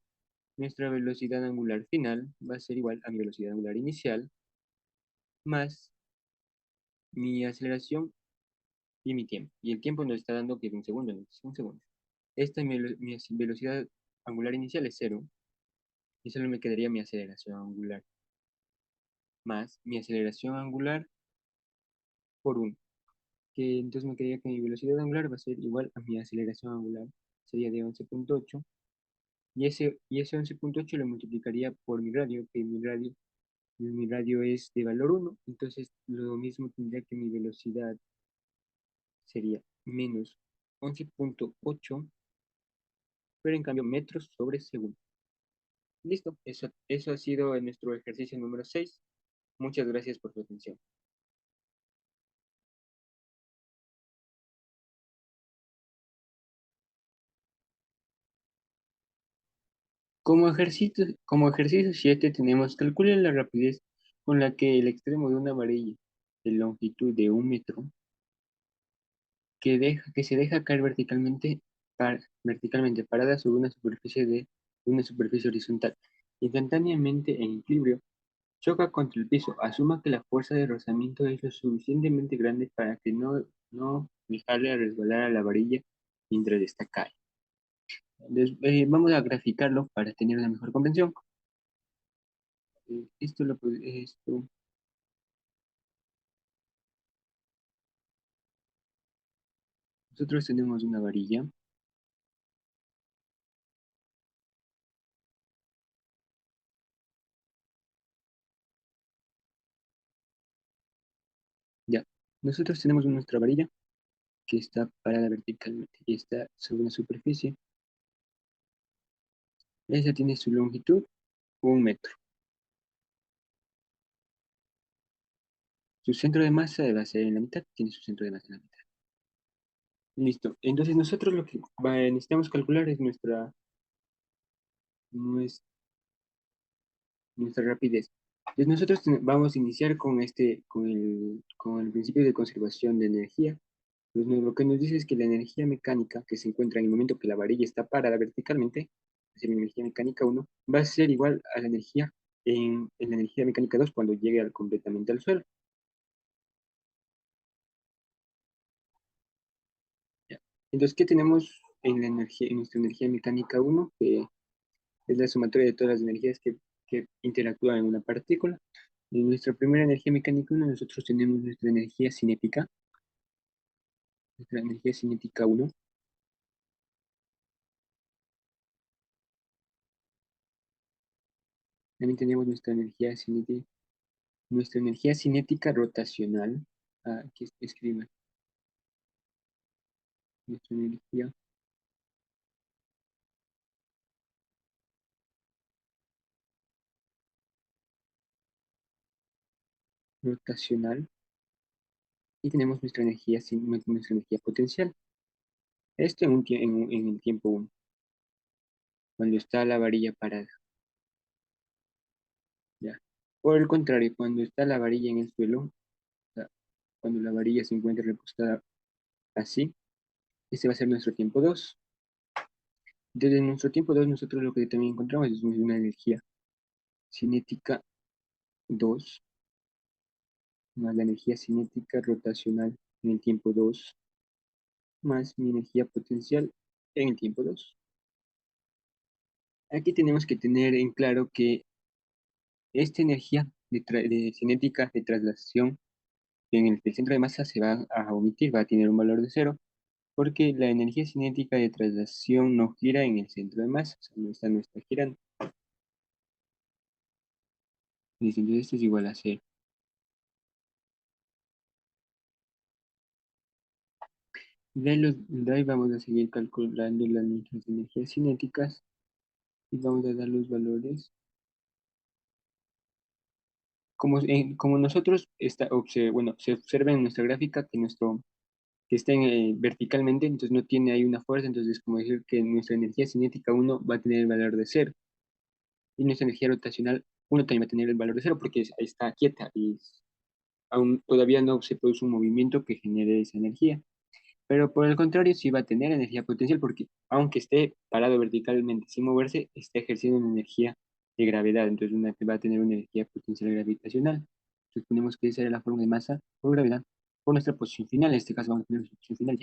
Speaker 1: nuestra velocidad angular final va a ser igual a mi velocidad angular inicial más mi aceleración y mi tiempo. Y el tiempo nos está dando que es un segundo, ¿no? Es un segundo. Esta mi velocidad angular inicial es cero, y solo me quedaría mi aceleración angular, más mi aceleración angular por uno, que entonces me quedaría que mi velocidad angular va a ser igual a mi aceleración angular, sería de 11,8, y ese 11,8 lo multiplicaría por mi radio, que mi radio es de valor uno, entonces lo mismo tendría que mi velocidad sería menos 11,8, pero en cambio metros sobre segundo. Listo, eso ha sido nuestro ejercicio número 6. Muchas gracias por su atención. Como ejercicio 7 tenemos calcular la rapidez con la que el extremo de una varilla de longitud de 1 metro que se deja caer verticalmente parada sobre una superficie horizontal, instantáneamente en equilibrio, choca contra el piso. Asuma que la fuerza de rozamiento es lo suficientemente grande para que no dejarle a resbalar a la varilla mientras esta cae. Vamos a graficarlo para tener una mejor comprensión. Nosotros tenemos una varilla, ya. Nosotros tenemos nuestra varilla que está parada verticalmente y está sobre una superficie. Esa tiene su longitud 1 metro. Su centro de masa va a ser en la mitad, tiene su centro de masa en la mitad. Listo. Entonces nosotros lo que necesitamos calcular es nues- nuestra rapidez. Entonces nosotros vamos a iniciar con el principio de conservación de energía. Pues lo que nos dice es que la energía mecánica que se encuentra en el momento que la varilla está parada verticalmente, es decir, la energía mecánica uno, va a ser igual a la energía en la energía mecánica 2 cuando llegue completamente al suelo. ¿Ya? Entonces, ¿qué tenemos en nuestra energía mecánica uno? Que es la sumatoria de todas las energías que interactúan en una partícula. En nuestra primera energía mecánica uno, nosotros tenemos nuestra energía cinética 1. También tenemos nuestra energía cinética rotacional. Aquí escribe nuestra energía rotacional. Y tenemos nuestra energía potencial. Esto en el tiempo uno, cuando está la varilla parada. ¿Ya? Por el contrario, cuando está la varilla en el suelo, o sea, cuando la varilla se encuentra repostada así, ese va a ser nuestro tiempo 2. Entonces, en nuestro tiempo 2 nosotros lo que también encontramos es una energía cinética 2 más la energía cinética rotacional en el tiempo 2 más mi energía potencial en el tiempo 2. Aquí tenemos que tener en claro que esta energía de cinética de traslación en el centro de masa se va a omitir, va a tener un valor de cero, porque la energía cinética de traslación no gira en el centro de masa, o sea, no está girando. Listo, entonces esto es igual a cero. De ahí vamos a seguir calculando las nuestras energías cinéticas y vamos a dar los valores. Como nosotros, bueno, se observa en nuestra gráfica que está verticalmente, entonces no tiene ahí una fuerza, entonces es como decir que nuestra energía cinética uno va a tener el valor de cero, y nuestra energía rotacional uno también va a tener el valor de cero porque está quieta y aún todavía no se produce un movimiento que genere esa energía. Pero por el contrario, sí va a tener energía potencial porque aunque esté parado verticalmente sin moverse, está ejerciendo una energía de gravedad, entonces va a tener una energía potencial gravitacional. Entonces tenemos que esa es la forma de masa por gravedad. por nuestra posición final. En este caso vamos a poner nuestra posición final,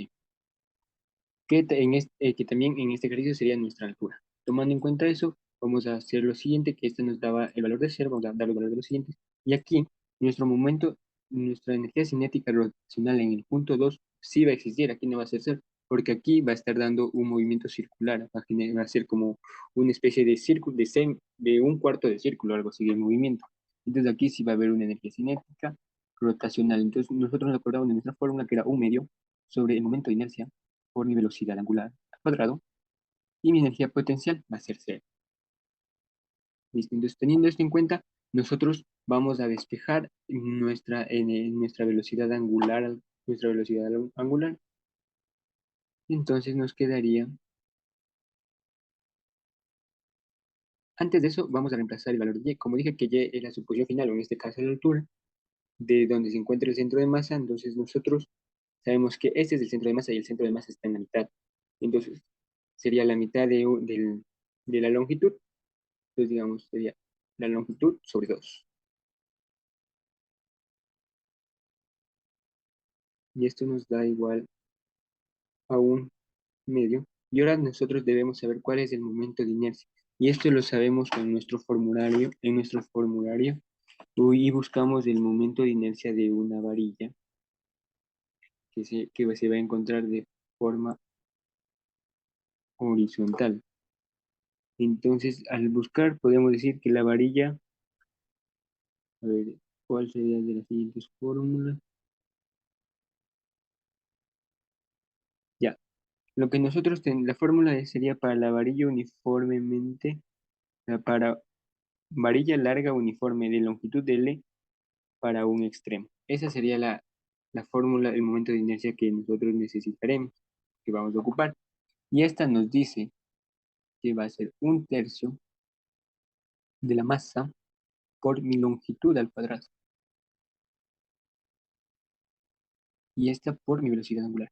Speaker 1: que también en este ejercicio sería nuestra altura. Tomando en cuenta eso, vamos a hacer lo siguiente, que este nos daba el valor de cero, vamos a dar los valores de los siguientes, y aquí nuestro momento, nuestra energía cinética rotacional en el punto 2 sí va a existir, aquí no va a ser cero, porque aquí va a estar dando un movimiento circular, va a ser como una especie de círculo, de un cuarto de círculo, algo así de movimiento. Entonces aquí sí va a haber una energía cinética rotacional. Entonces nosotros nos acordamos de nuestra fórmula que era un medio sobre el momento de inercia por mi velocidad angular al cuadrado, y mi energía potencial va a ser cero. ¿Listo? Entonces, teniendo esto en cuenta, nosotros vamos a despejar nuestra velocidad angular, entonces nos quedaría, antes de eso, vamos a reemplazar el valor de y. Como dije que y es la suposición final, o en este caso la altura, de donde se encuentra el centro de masa, entonces nosotros sabemos que este es el centro de masa y el centro de masa está en la mitad. Entonces, sería la mitad de la longitud. Entonces, digamos, sería la longitud sobre 2. Y esto nos da igual a un medio. Y ahora nosotros debemos saber cuál es el momento de inercia. Y esto lo sabemos con nuestro formulario, en nuestro formulario. Y buscamos el momento de inercia de una varilla que se va a encontrar de forma horizontal. Entonces, al buscar, podemos decir que la varilla, a ver, ¿cuál sería de las siguientes fórmulas? Ya, lo que la fórmula sería para la varilla uniformemente, para varilla larga uniforme de longitud L para un extremo. Esa sería la fórmula, el momento de inercia que nosotros necesitaremos, que vamos a ocupar. Y esta nos dice que va a ser un tercio de la masa por mi longitud al cuadrado. Y esta por mi velocidad angular.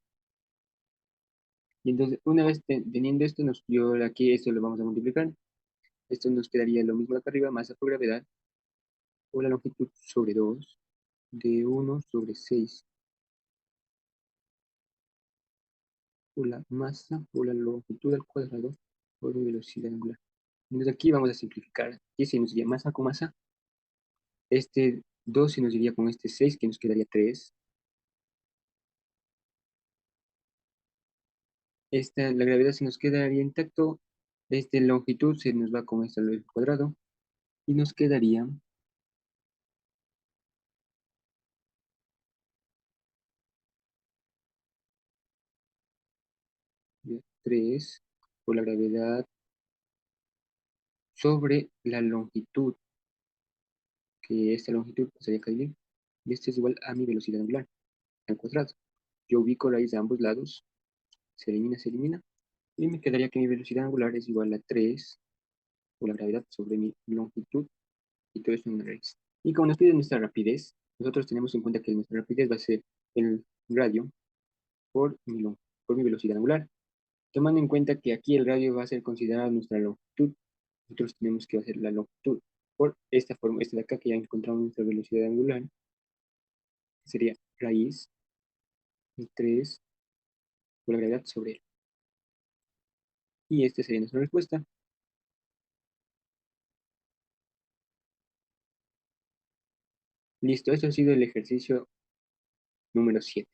Speaker 1: Y entonces, una vez teniendo esto, nos dio aquí, esto lo vamos a multiplicar. Esto nos quedaría lo mismo acá arriba, masa por gravedad, o la longitud sobre 2 de 1/6, o la masa o la longitud al cuadrado por mi velocidad angular. Entonces aquí vamos a simplificar. Aquí se nos iría masa con masa. Este 2 se nos iría con este 6, que nos quedaría 3. La gravedad se nos quedaría intacto. Longitud se nos va con esta al cuadrado. Y nos quedaría 3 por la gravedad sobre la longitud, que esta longitud pasaría a dividir. Y esto es igual a mi velocidad angular al cuadrado. Yo ubico raíz de ambos lados. Se elimina. Y me quedaría que mi velocidad angular es igual a 3 por la gravedad sobre mi longitud, y todo esto en una raíz. Y como nos pide nuestra rapidez, nosotros tenemos en cuenta que nuestra rapidez va a ser el radio por por mi velocidad angular. Tomando en cuenta que aquí el radio va a ser considerada nuestra longitud, nosotros tenemos que hacer la longitud por esta forma, esta de acá, que ya encontramos nuestra velocidad angular, que sería raíz de 3 por la gravedad sobre él. Y esta sería nuestra respuesta. Listo, esto ha sido el ejercicio número 7.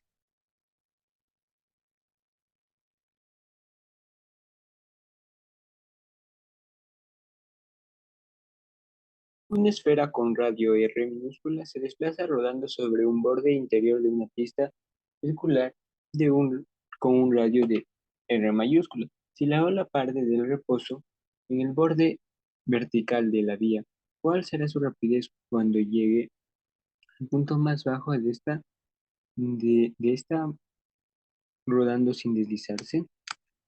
Speaker 1: Una esfera con radio R minúscula se desplaza rodando sobre un borde interior de una pista circular de con un radio de R mayúscula. Si la ola parte del reposo en el borde vertical de la vía, ¿cuál será su rapidez cuando llegue al punto más bajo de esta rodando sin deslizarse?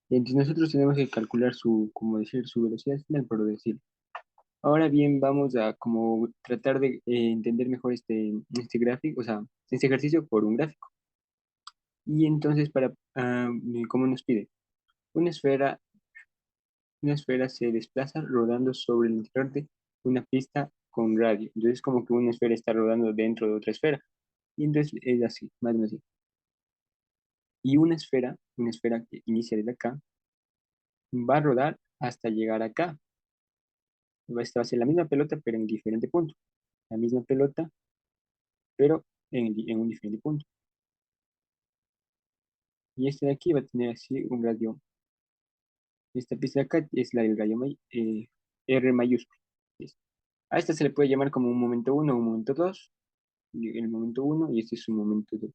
Speaker 1: Entonces nosotros tenemos que calcular como decir, su velocidad final, por decir. Ahora bien, vamos a como tratar de entender mejor este gráfico, o sea, este ejercicio por un gráfico. Y entonces, ¿cómo nos pide? Una esfera, una esfera se desplaza rodando sobre el interior de una pista con radio. Entonces, como que una esfera está rodando dentro de otra esfera. Y entonces es así, más o menos así. Y una esfera que inicia desde acá, va a rodar hasta llegar acá. Esta va a ser la misma pelota, pero en diferente punto. La misma pelota, pero en un diferente punto. Y este de aquí va a tener así un radio. Esta pista de acá es la del radio R mayúsculo. ¿Listo? A esta se le puede llamar como un momento uno, un momento 2, el momento uno y este es un momento 2.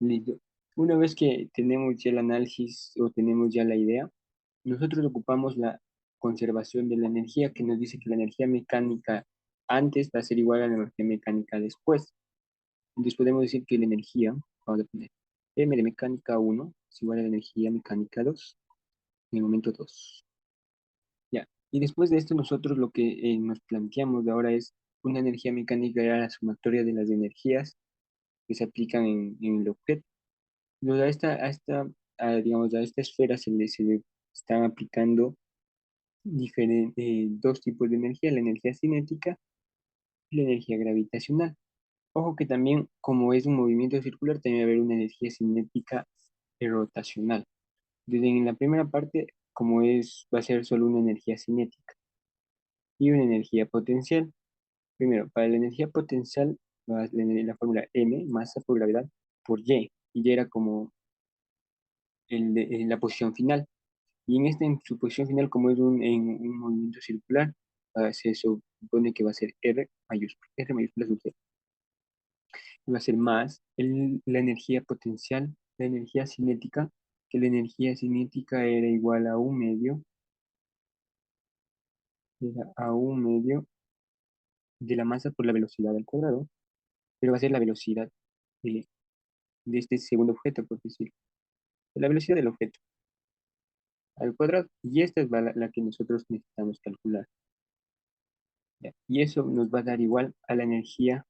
Speaker 1: Listo. Una vez que tenemos ya el análisis o tenemos ya la idea, nosotros ocupamos la conservación de la energía, que nos dice que la energía mecánica antes va a ser igual a la energía mecánica después. Entonces podemos decir que la energía, vamos a poner M de mecánica uno es igual a la energía mecánica 2 en el momento 2. Ya. Y después de esto nosotros lo que nos planteamos de ahora es una energía mecánica era la sumatoria de las energías que se aplican en el objeto. Luego digamos, a esta esfera se le están aplicando dos tipos de energía, la energía cinética y la energía gravitacional. Ojo que también, como es un movimiento circular, también va a haber una energía cinética y rotacional. Desde en la primera parte, va a ser solo una energía cinética y una energía potencial. Primero, para la energía potencial, la fórmula M, masa por gravedad, por Y. Y Y era como la posición final. Y en su posición final, como es en un movimiento circular, se supone que va a ser R mayúscula sub C. Va a ser más la energía potencial, la energía cinética, que la energía cinética era a un medio de la masa por la velocidad al cuadrado, pero va a ser la velocidad de, de este segundo objeto, por decir, la velocidad del objeto al cuadrado. Y esta es la que nosotros necesitamos calcular. ¿Ya? Y eso nos va a dar igual a la energía,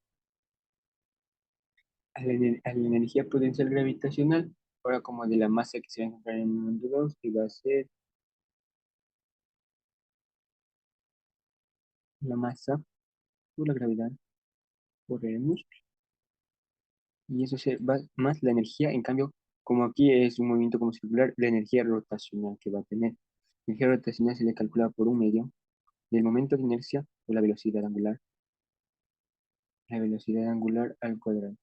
Speaker 1: a la energía potencial gravitacional, ahora como de la masa que se va a encontrar en el momento 2, que va a ser la masa por la gravedad por el músculo. Y eso se va más la energía, en cambio, como aquí es un movimiento como circular, la energía rotacional que va a tener. La energía rotacional se le calcula por un medio del momento de inercia o la velocidad angular al cuadrado.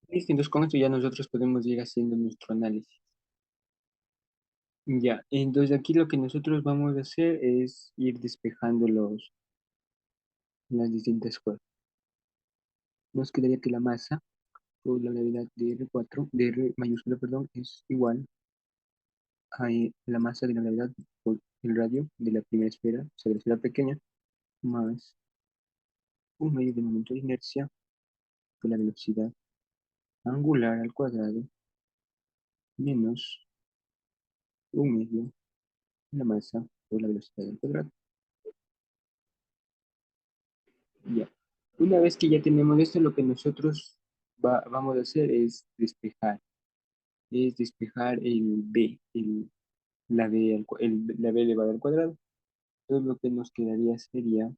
Speaker 1: Listo, entonces con esto ya nosotros podemos ir haciendo nuestro análisis. Ya, entonces aquí lo que nosotros vamos a hacer es ir despejando las distintas cosas. Nos quedaría que la masa por la gravedad de R mayúscula, perdón, es igual a la masa de la gravedad por el radio de la primera esfera, o sea, de la esfera pequeña, más un medio de momento de inercia por la velocidad angular al cuadrado, menos un medio de la masa por la velocidad al cuadrado. Ya. Una vez que ya tenemos esto, lo que nosotros vamos a hacer es despejar el b, la b elevado al cuadrado. Entonces lo que nos quedaría sería,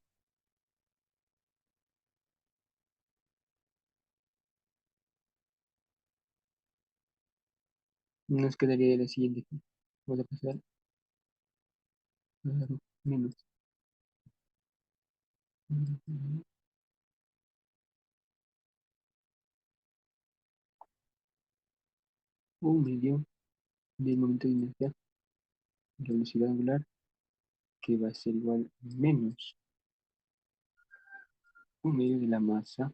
Speaker 1: nos quedaría la siguiente. Vamos a pasar menos un medio del momento de inercia, la velocidad angular, que va a ser igual menos un medio de la masa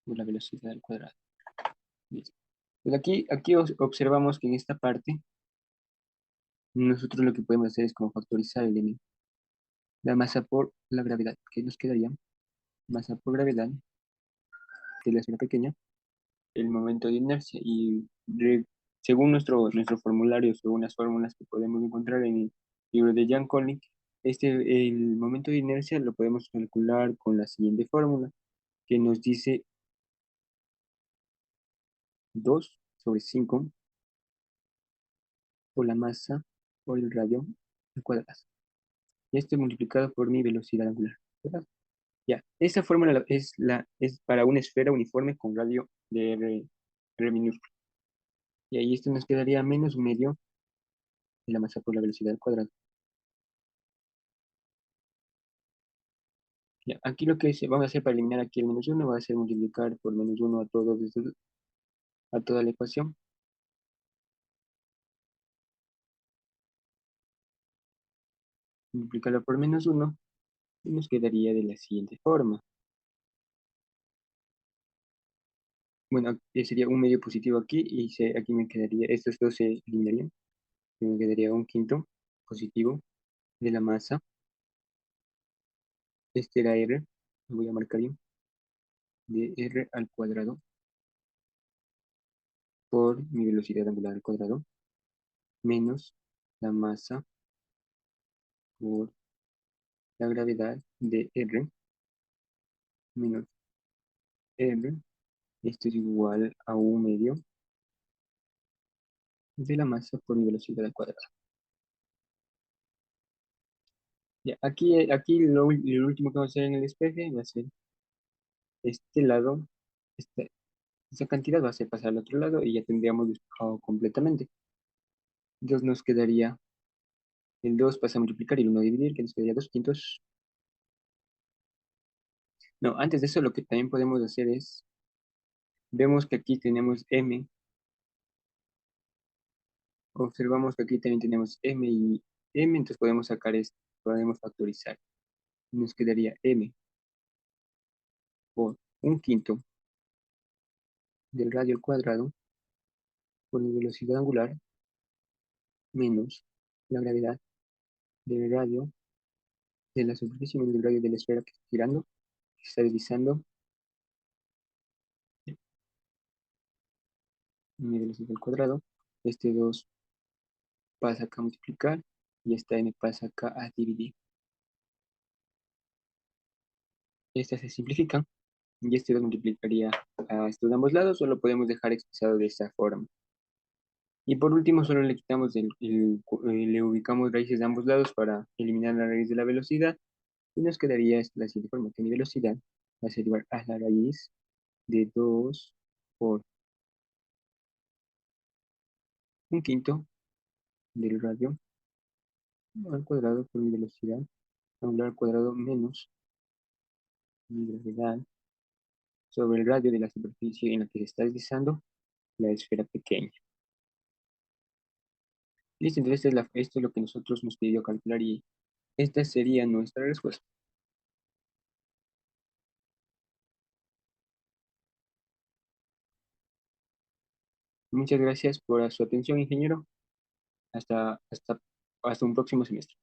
Speaker 1: por la velocidad al cuadrado. Listo. Pues aquí observamos que en esta parte nosotros lo que podemos hacer es como factorizar la masa por la gravedad, que nos quedaría masa por gravedad de la esfera pequeña, el momento de inercia y según nuestro formulario, según las fórmulas que podemos encontrar en el libro de Jan Collins, el momento de inercia lo podemos calcular con la siguiente fórmula, que nos dice 2 sobre 5 por la masa por el radio al cuadrado. Y esto multiplicado por mi velocidad angular. ¿Verdad? Ya, esta fórmula es para una esfera uniforme con radio de R minúsculo. Y ahí esto nos quedaría menos un medio de la masa por la velocidad al cuadrado. Ya, aquí lo que vamos a hacer para eliminar aquí el menos uno va a ser multiplicar por menos uno a a toda la ecuación. Multiplicarlo por menos uno y nos quedaría de la siguiente forma. Bueno, sería un medio positivo aquí y aquí me quedaría, estos dos se eliminarían. Y me quedaría un quinto positivo de la masa. Este era R, lo voy a marcar bien, de R al cuadrado por mi velocidad angular al cuadrado menos la masa por la gravedad de R menos R. Esto es igual a un medio de la masa por mi velocidad al cuadrado. Ya, aquí lo último que vamos a hacer en el despeje va a ser este lado, esta, esa cantidad va a ser pasar al otro lado y ya tendríamos despejado completamente. Entonces nos quedaría el 2 pasa a multiplicar y el 1 a dividir, que nos quedaría 2 quintos. No, antes de eso lo que también podemos hacer es, vemos que aquí tenemos m, observamos que aquí también tenemos m y m, entonces podemos sacar esto, podemos factorizar. Nos quedaría m por un quinto del radio al cuadrado por mi velocidad angular menos la gravedad del radio de la superficie menos el radio de la esfera que está girando, que está deslizando, mi velocidad al cuadrado. Este 2 pasa acá a multiplicar y esta m pasa acá a dividir. Estas se simplifican y este 2 multiplicaría a estos de ambos lados, o lo podemos dejar expresado de esta forma. Y por último, solo le quitamos le ubicamos raíces de ambos lados para eliminar la raíz de la velocidad y nos quedaría la siguiente forma, que mi velocidad va a ser igual a la raíz de 2 por un quinto del radio al cuadrado por mi velocidad angular al cuadrado menos mi gravedad sobre el radio de la superficie en la que se está deslizando la esfera pequeña. Listo, entonces esto es lo que nosotros nos pidió calcular y esta sería nuestra respuesta. Muchas gracias por su atención, ingeniero. Hasta un próximo semestre.